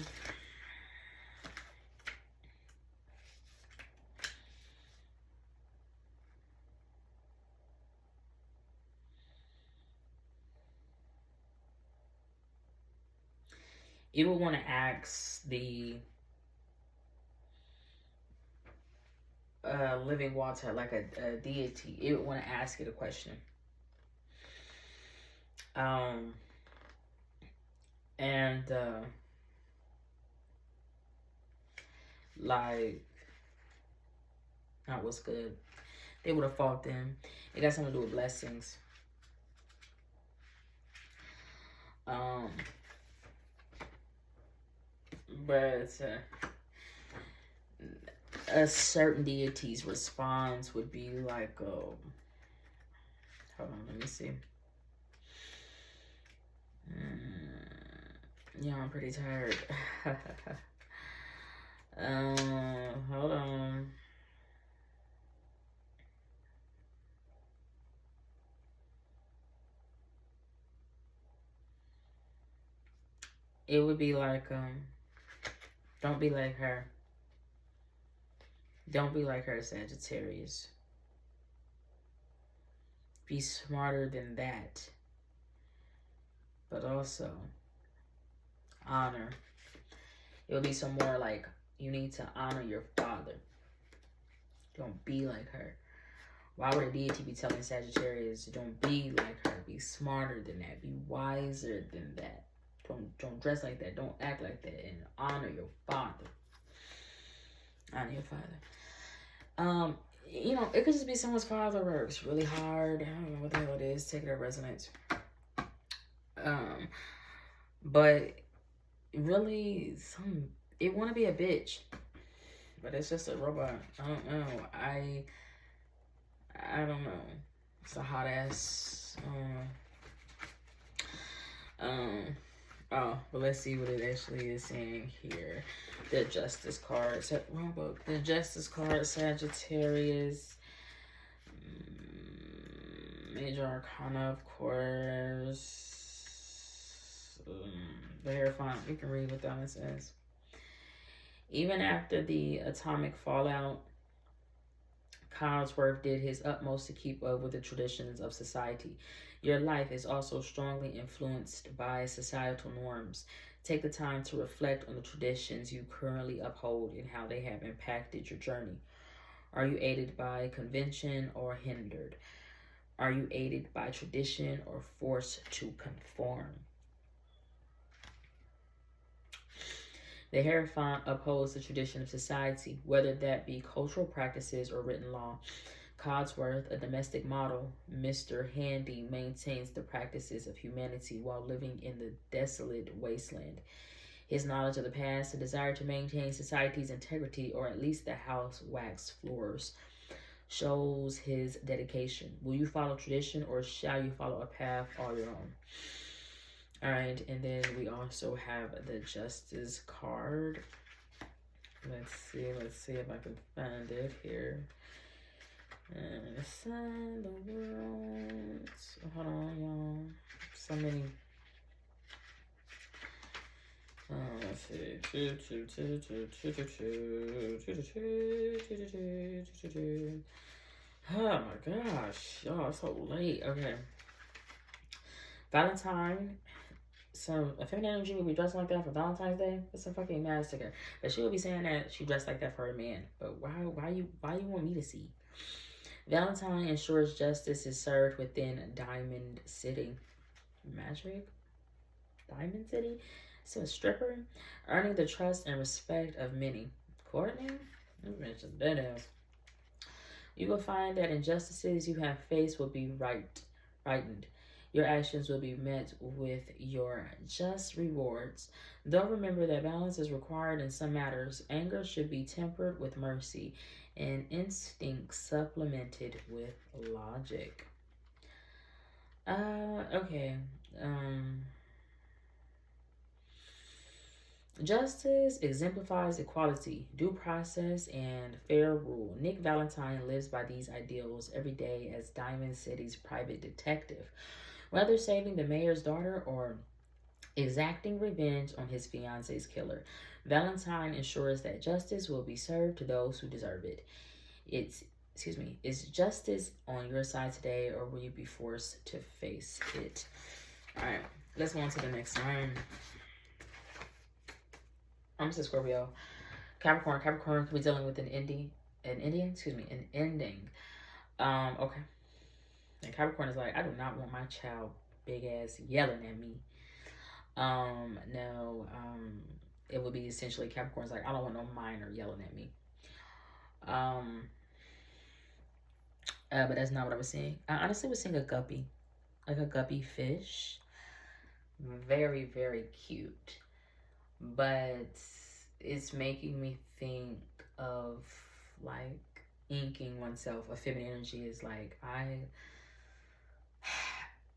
You would want to ask the living water, like a deity. You would want to ask it a question. Like, not what's good. They would have fought them. It got something to do with blessings. But a certain deity's response would be like, hold on, let me see. Yeah, I'm pretty tired. Hold on. It would be like, don't be like her. Don't be like her, Sagittarius. Be smarter than that. But also, honor. It'll be some more like, you need to honor your father. Don't be like her. Why would a deity be telling Sagittarius, don't be like her? Be smarter than that. Be wiser than that. Don't dress like that. Don't act like that. And honor your father. Honor your father. You know, it could just be someone's father works really hard. I don't know what the hell it is. Take it as resonance. But really, it want to be a bitch, but it's just a robot. I don't know. I don't know. It's a hot ass. Oh, but let's see what it actually is saying here. The Justice card. Wrong book. The Justice card, Sagittarius. Major Arcana, of course. The Hierophant. You can read what that says. Even after the atomic fallout, Cogsworth did his utmost to keep up with the traditions of society. Your life is also strongly influenced by societal norms. Take the time to reflect on the traditions you currently uphold and how they have impacted your journey. Are you aided by convention or hindered? Are you aided by tradition or forced to conform? The Hierophant upholds the tradition of society, whether that be cultural practices or written law. Codsworth, a domestic model, Mr. Handy maintains the practices of humanity while living in the desolate wasteland. His knowledge of the past, a desire to maintain society's integrity, or at least the house wax floors, shows his dedication. Will you follow tradition or shall you follow a path all your own? All right, and then we also have the Justice card. Let's see if I can find it here. Inside the world. Hold on, y'all. So many. Let's see. Oh my gosh, y'all, it's so late. Okay. Valentine. So a feminine energy will be dressed like that for Valentine's Day. It's a fucking massacre. But she will be saying that she dressed like that for a man. But why you want me to see? Valentine ensures justice is served within Diamond City. Magic? Diamond City? So a stripper? Earning the trust and respect of many. Courtney? You will find that injustices you have faced will be rightened. Your actions will be met with your just rewards. Though remember that balance is required in some matters, anger should be tempered with mercy and instinct supplemented with logic. Okay. Justice exemplifies equality, due process, and fair rule. Nick Valentine lives by these ideals every day as Diamond City's private detective, whether saving the mayor's daughter or exacting revenge on his fiance's killer. Valentine ensures that justice will be served to those who deserve it. Is justice on your side today, or will you be forced to face it? All right, let's go on to the next one. I'm Mr. Scorpio. Capricorn can be dealing with an ending. Okay. And Capricorn is like, I do not want my child big ass yelling at me. It would be essentially Capricorn's like, I don't want no minor yelling at me. But that's not what I was seeing. I honestly was seeing a guppy, like a guppy fish. Very, very cute. But it's making me think of like inking oneself. A feminine energy is like,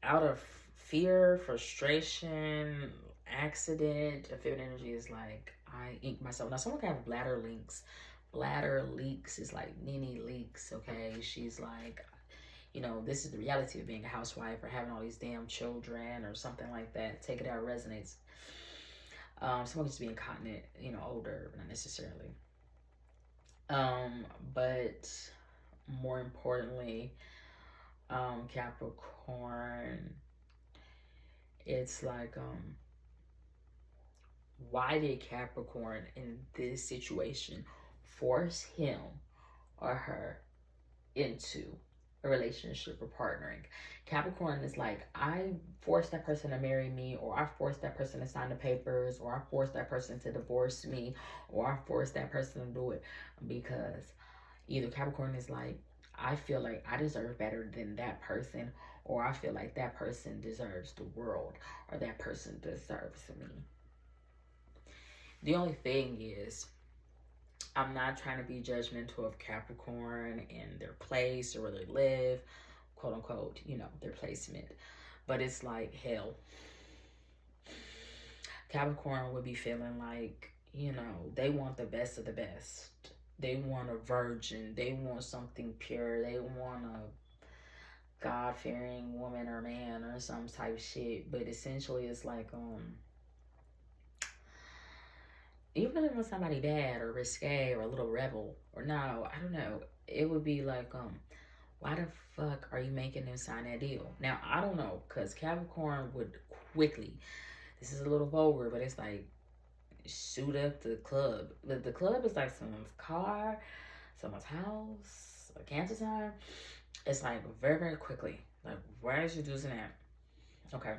out of fear, frustration, accident, a feminine energy is like, I ink myself. Now, someone can have bladder leaks. Bladder leaks is like Nene Leaks, okay? She's like, this is the reality of being a housewife or having all these damn children or something like that. Take it out, resonates. Someone gets to be incontinent, older, but not necessarily. But more importantly, Capricorn, it's like, why did Capricorn in this situation force him or her into a relationship or partnering? Capricorn is like, I forced that person to marry me, or I forced that person to sign the papers, or I forced that person to divorce me, or I forced that person to do it, because either Capricorn is like, I feel like I deserve better than that person, or I feel like that person deserves the world, or that person deserves me. The only thing is, I'm not trying to be judgmental of Capricorn and their place or where they live, quote unquote, their placement. But it's like, hell, Capricorn would be feeling like, they want the best of the best. They want a virgin. They want something pure. They want a God-fearing woman or man or some type of shit. But essentially it's like, you really want somebody bad or risque or a little rebel, or no, I don't know. It would be like, why the fuck are you making them sign that deal? Now, I don't know, because Capricorn would quickly, this is a little vulgar, but it's like, shoot up the club. The club is like someone's car, someone's house, a Cancer sign. It's like very, very quickly. Like, why is you doing that? Okay.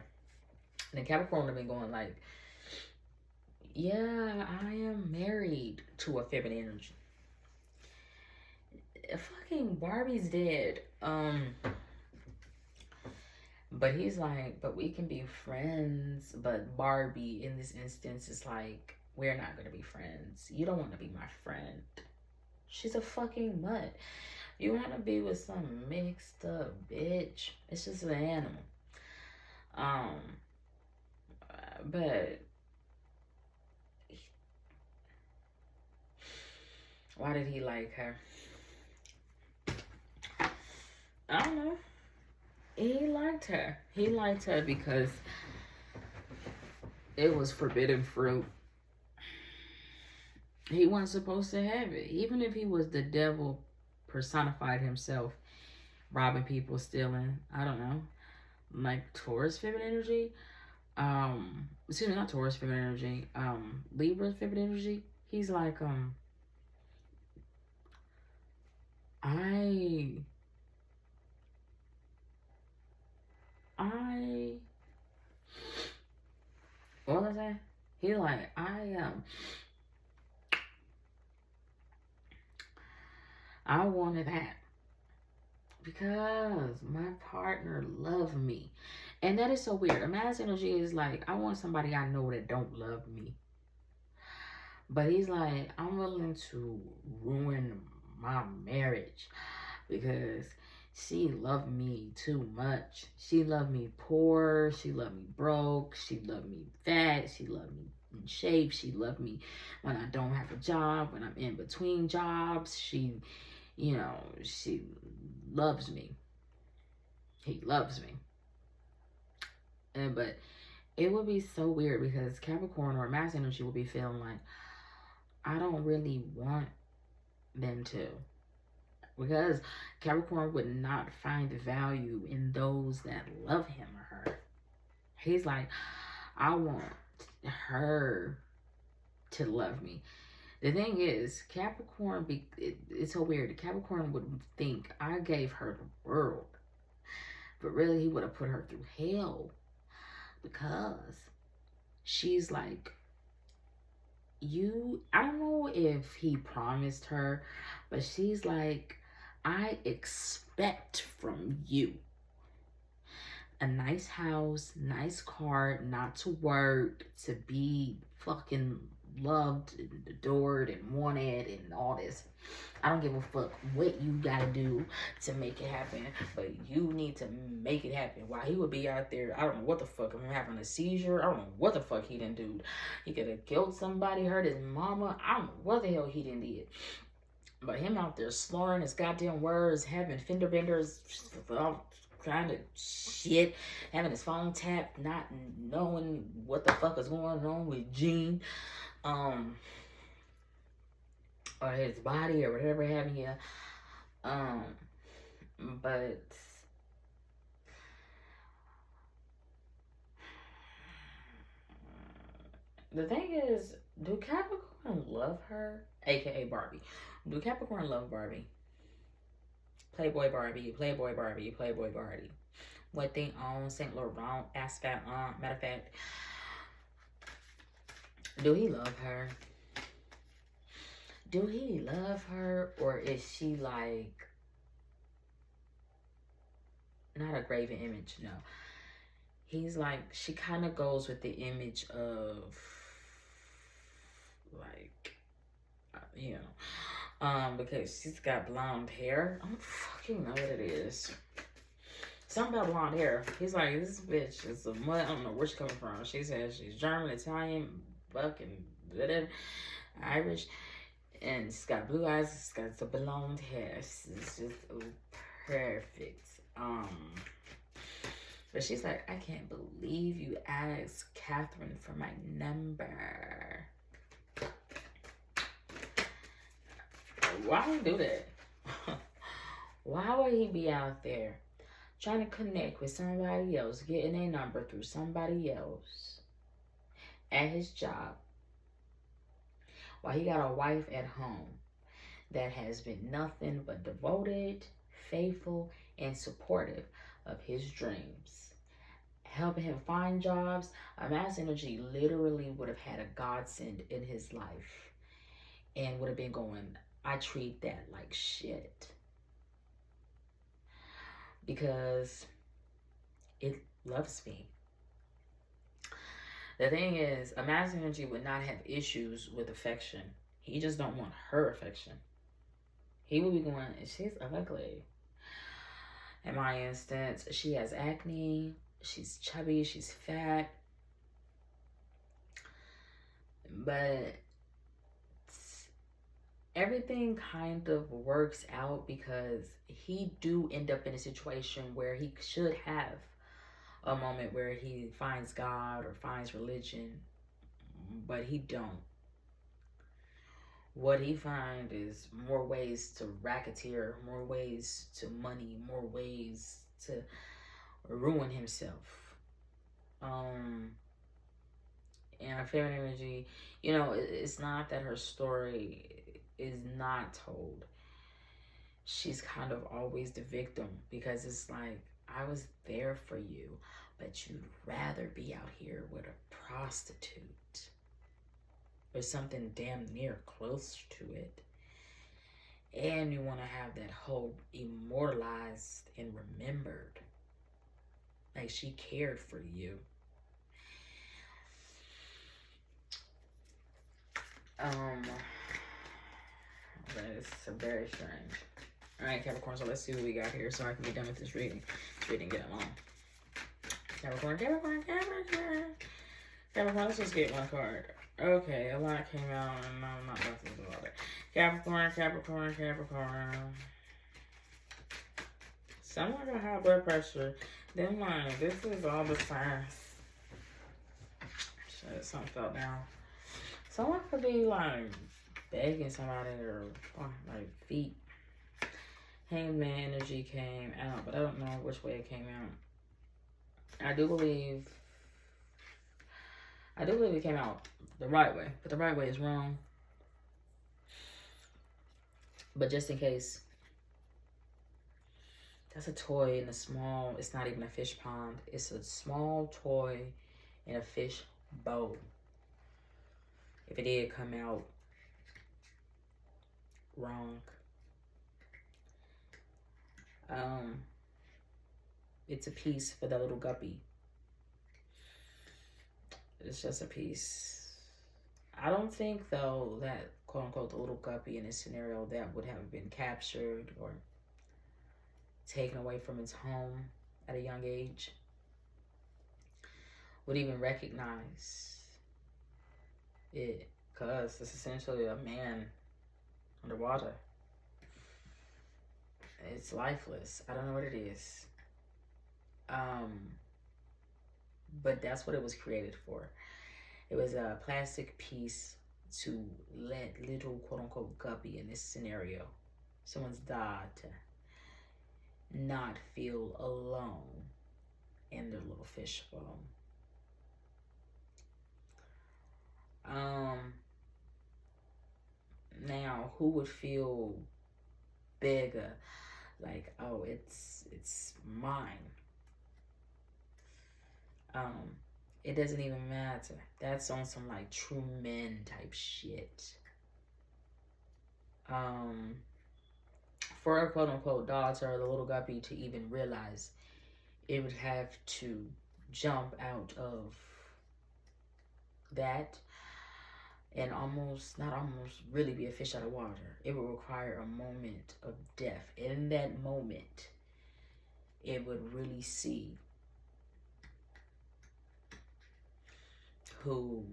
And the Capricorn would have been going like, yeah, I am married to a feminine energy. Fucking Barbie's dead. But he's like, but we can be friends. But Barbie, in this instance, is like, we're not gonna be friends. You don't want to be my friend. She's a fucking mutt. You want to be with some mixed up bitch. It's just an animal. But why did he like her? I don't know. He liked her. He liked her because it was forbidden fruit. He wasn't supposed to have it. Even if he was the devil personified himself, robbing people, stealing, I don't know. Like Taurus feminine energy. Excuse me, not Taurus feminine energy. Libra feminine energy. He's like, what was I? He like, I wanted that because my partner loved me. And that is so weird. A man's energy is like, I want somebody I know that don't love me. But he's like, I'm willing to ruin my marriage because she loved me too much. She loved me poor. She loved me broke. She loved me fat. She loved me in shape. She loved me when I don't have a job, when I'm in between jobs. She, you know, she loves me. He loves me. But it would be so weird because Capricorn or Mass energy would be feeling like, I don't really want them to. Because Capricorn would not find value in those that love him or her. He's like, I want her to love me. The thing is, Capricorn, it's so weird. Capricorn would think I gave her the world. But really, he would have put her through hell. Because she's like, I don't know if he promised her, but she's like, I expect from you a nice house, nice car, not to work, to be fucking loved and adored and wanted and all this. I don't give a fuck what you gotta do to make it happen, but you need to make it happen. While he would be out there, I don't know what the fuck, I'm having a seizure, I don't know what the fuck he done do. He could have killed somebody, hurt his mama, I don't know what the hell he done did. But him out there slurring his goddamn words, having fender benders, all kind of shit, having his phone tapped, not knowing what the fuck is going on with Gene, or his body, or whatever have you. But the thing is, do Capricorn love her? AKA Barbie. Do Capricorn love Barbie? Playboy Barbie, Playboy Barbie, Playboy Barbie. What they own, St. Laurent, Asphalt, matter of fact. Do he love her? Do he love her? Or is she like, not a graven image, no. He's like, she kind of goes with the image of, like, you know, because she's got blonde hair. I don't fucking know what it is. Something about blonde hair. He's like, this bitch is a mud. I don't know where she's coming from. She says she's German, Italian, fucking Irish, and she's got blue eyes. She's got the blonde hair. It's just perfect. But she's like, I can't believe you asked Catherine for my number. Why would he do that? Why would he be out there trying to connect with somebody else, getting a number through somebody else at his job, while he got a wife at home that has been nothing but devoted, faithful, and supportive of his dreams, helping him find jobs. A Mass Energy literally would have had a godsend in his life and would have been going, I treat that like shit. Because it loves me. The thing is, a Mass Energy would not have issues with affection. He just don't want her affection. He would be going, she's ugly. In my instance, she has acne, she's chubby, she's fat. But everything kind of works out because he do end up in a situation where he should have a moment where he finds God or finds religion, but he don't. What he finds is more ways to racketeer, more ways to money, more ways to ruin himself. And a feminine energy, you know, it's not that her story is not told. She's kind of always the victim because it's like, I was there for you, but you'd rather be out here with a prostitute or something damn near close to it. And you want to have that hope immortalized and remembered. Like she cared for you. But it's very strange. Alright, Capricorn, so let's see what we got here so I can be done with this reading. This reading get long. Capricorn, Capricorn, Capricorn. Capricorn, let's just get one card. Okay, a lot came out and I'm not about to do all that. Capricorn, Capricorn, Capricorn. Someone got high blood pressure. Then like, this is all the signs. Shit, something fell down. Someone could be like begging somebody or like feet. Hangman energy came out, but I don't know which way it came out. I do believe it came out the right way, but the right way is wrong. But just in case, that's a toy in a small, it's not even a fish pond. It's a small toy in a fish bowl. If it did come out wrong, it's a piece for the little guppy. It's just a piece. I don't think though that quote unquote the little guppy in this scenario that would have been captured or taken away from its home at a young age would even recognize it, because it's essentially a man underwater. It's lifeless. I don't know what it is. But that's what it was created for. It was a plastic piece to let little quote unquote guppy in this scenario, someone's died, to not feel alone in their little fishbowl. Now who would feel bigger? Like, oh, it's mine. It doesn't even matter. That's on some like true men type shit. For a quote unquote daughter or the little guppy to even realize, it would have to jump out of that and really be a fish out of water. It would require a moment of death. In that moment, it would really see who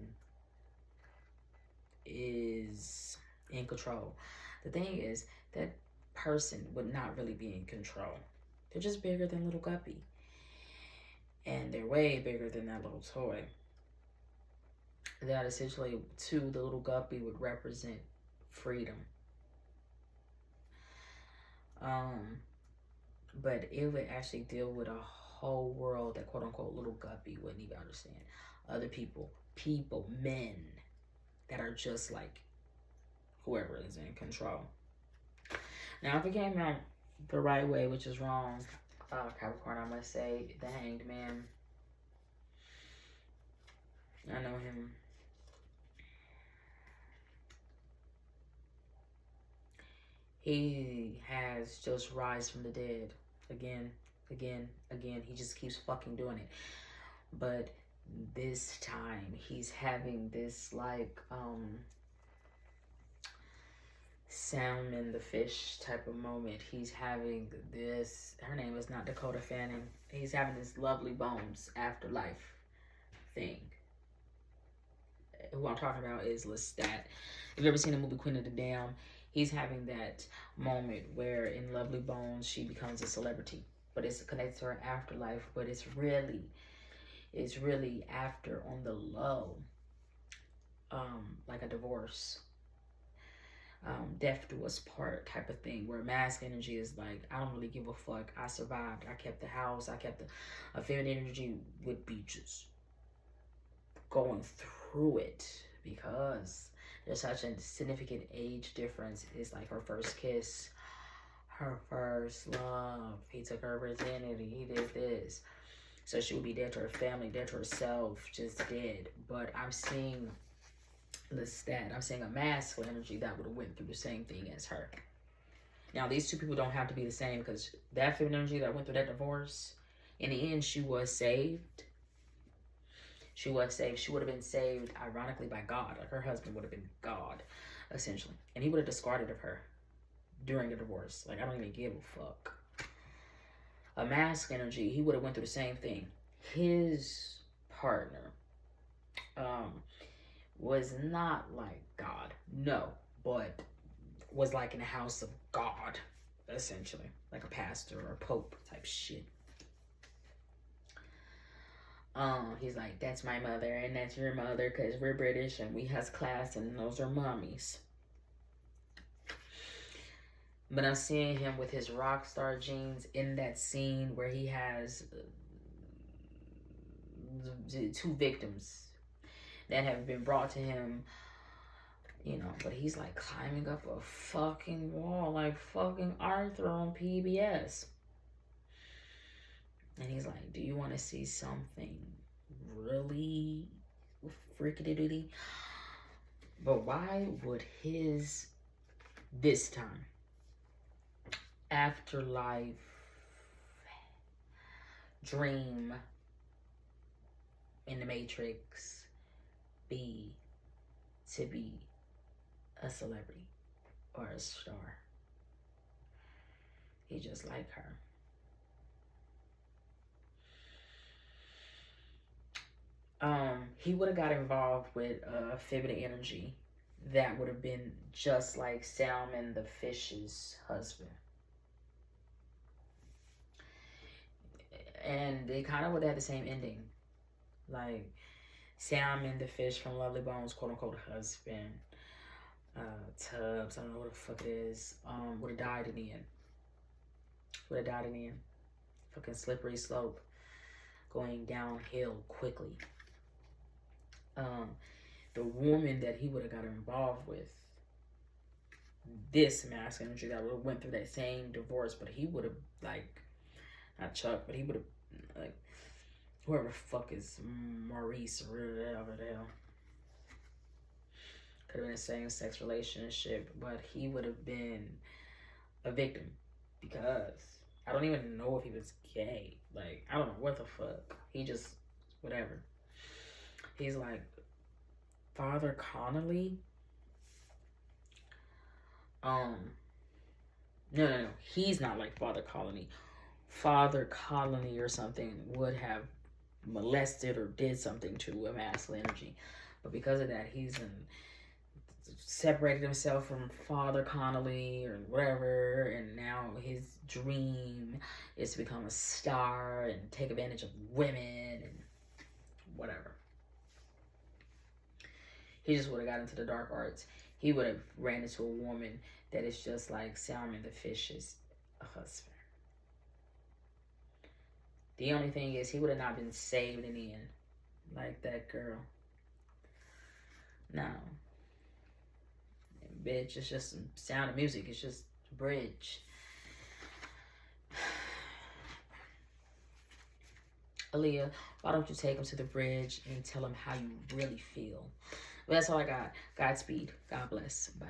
is in control. The thing is, that person would not really be in control. They're just bigger than little guppy. And they're way bigger than that little toy. That essentially, to the little guppy, would represent freedom. But it would actually deal with a whole world that quote unquote little guppy wouldn't even understand. Other people, men that are just like whoever is in control. Now, if it came out the right way, which is wrong, Capricorn, I must say, the Hanged Man. I know him. He has just rise from the dead again, again, again. He just keeps fucking doing it. But this time, he's having this, like, salmon the fish type of moment. He's having this, her name is not Dakota Fanning. He's having this lovely bones afterlife thing. Who I'm talking about is Lestat. If you've ever seen the movie Queen of the Dam, he's having that moment where in Lovely Bones she becomes a celebrity, but it's connected to her afterlife. But it's really after, on the low, like a divorce, death do us part type of thing, where mask energy is like, I don't really give a fuck, I survived, I kept the house, I kept a feminine energy would be just going through it, because there's such a significant age difference. It's like her first kiss, her first love, he took her virginity, he did this. So she would be dead to her family, dead to herself, just dead. But I'm seeing Lestat. I'm seeing a masculine energy that would have went through the same thing as her. Now, these two people don't have to be the same, because that feminine energy that went through that divorce, in the end, she was saved. She was saved. She would have been saved, ironically, by God. Like, her husband would have been God, essentially. And he would have discarded of her during the divorce. Like, I don't even give a fuck. A mask energy, he would have went through the same thing. His partner was not like God, no, but was like in the house of God, essentially, like a pastor or a pope type shit. He's like, that's my mother and that's your mother, because we're British and we has class and those are mommies. But I'm seeing him with his rock star jeans in that scene where he has two victims that have been brought to him, you know, but he's like climbing up a fucking wall like fucking Arthur on PBS. And he's like, do you want to see something really freaky-doody? But why would his, this time, afterlife dream in the Matrix be to be a celebrity or a star? He just like her. He would have got involved with feminine energy that would have been just like Salmon the fish's husband. And they kind of would have the same ending. Like, Salmon the fish from Lovely Bones, quote unquote, husband, Tubbs, I don't know what the fuck it is, would have died in the end. Would have died in the end. Fucking slippery slope, going downhill quickly. The woman that he would have got involved with, this mask energy that would have went through that same divorce, but he would have, like, not Chuck, but he would have, like, whoever the fuck is Maurice or whatever the hell. Could have been a same-sex relationship, but he would have been a victim, because I don't even know if he was gay. Like, I don't know what the fuck. He just, whatever. He's like, Father Connolly? No. He's not like Father Colony. Father Colony or something would have molested or did something to a masculine energy. But because of that, he's separated himself from Father Connolly or whatever, and now his dream is to become a star and take advantage of women and whatever. He just would have got into the dark arts. He would have ran into a woman that is just like Salmon the fish's husband. The only thing is, he would have not been saved in the end, like that girl. No. Bitch, it's just some Sound of Music. It's just Bridge. Aaliyah, why don't you take them to the bridge and tell them how you really feel? But that's all I got. Godspeed. God bless. Bye.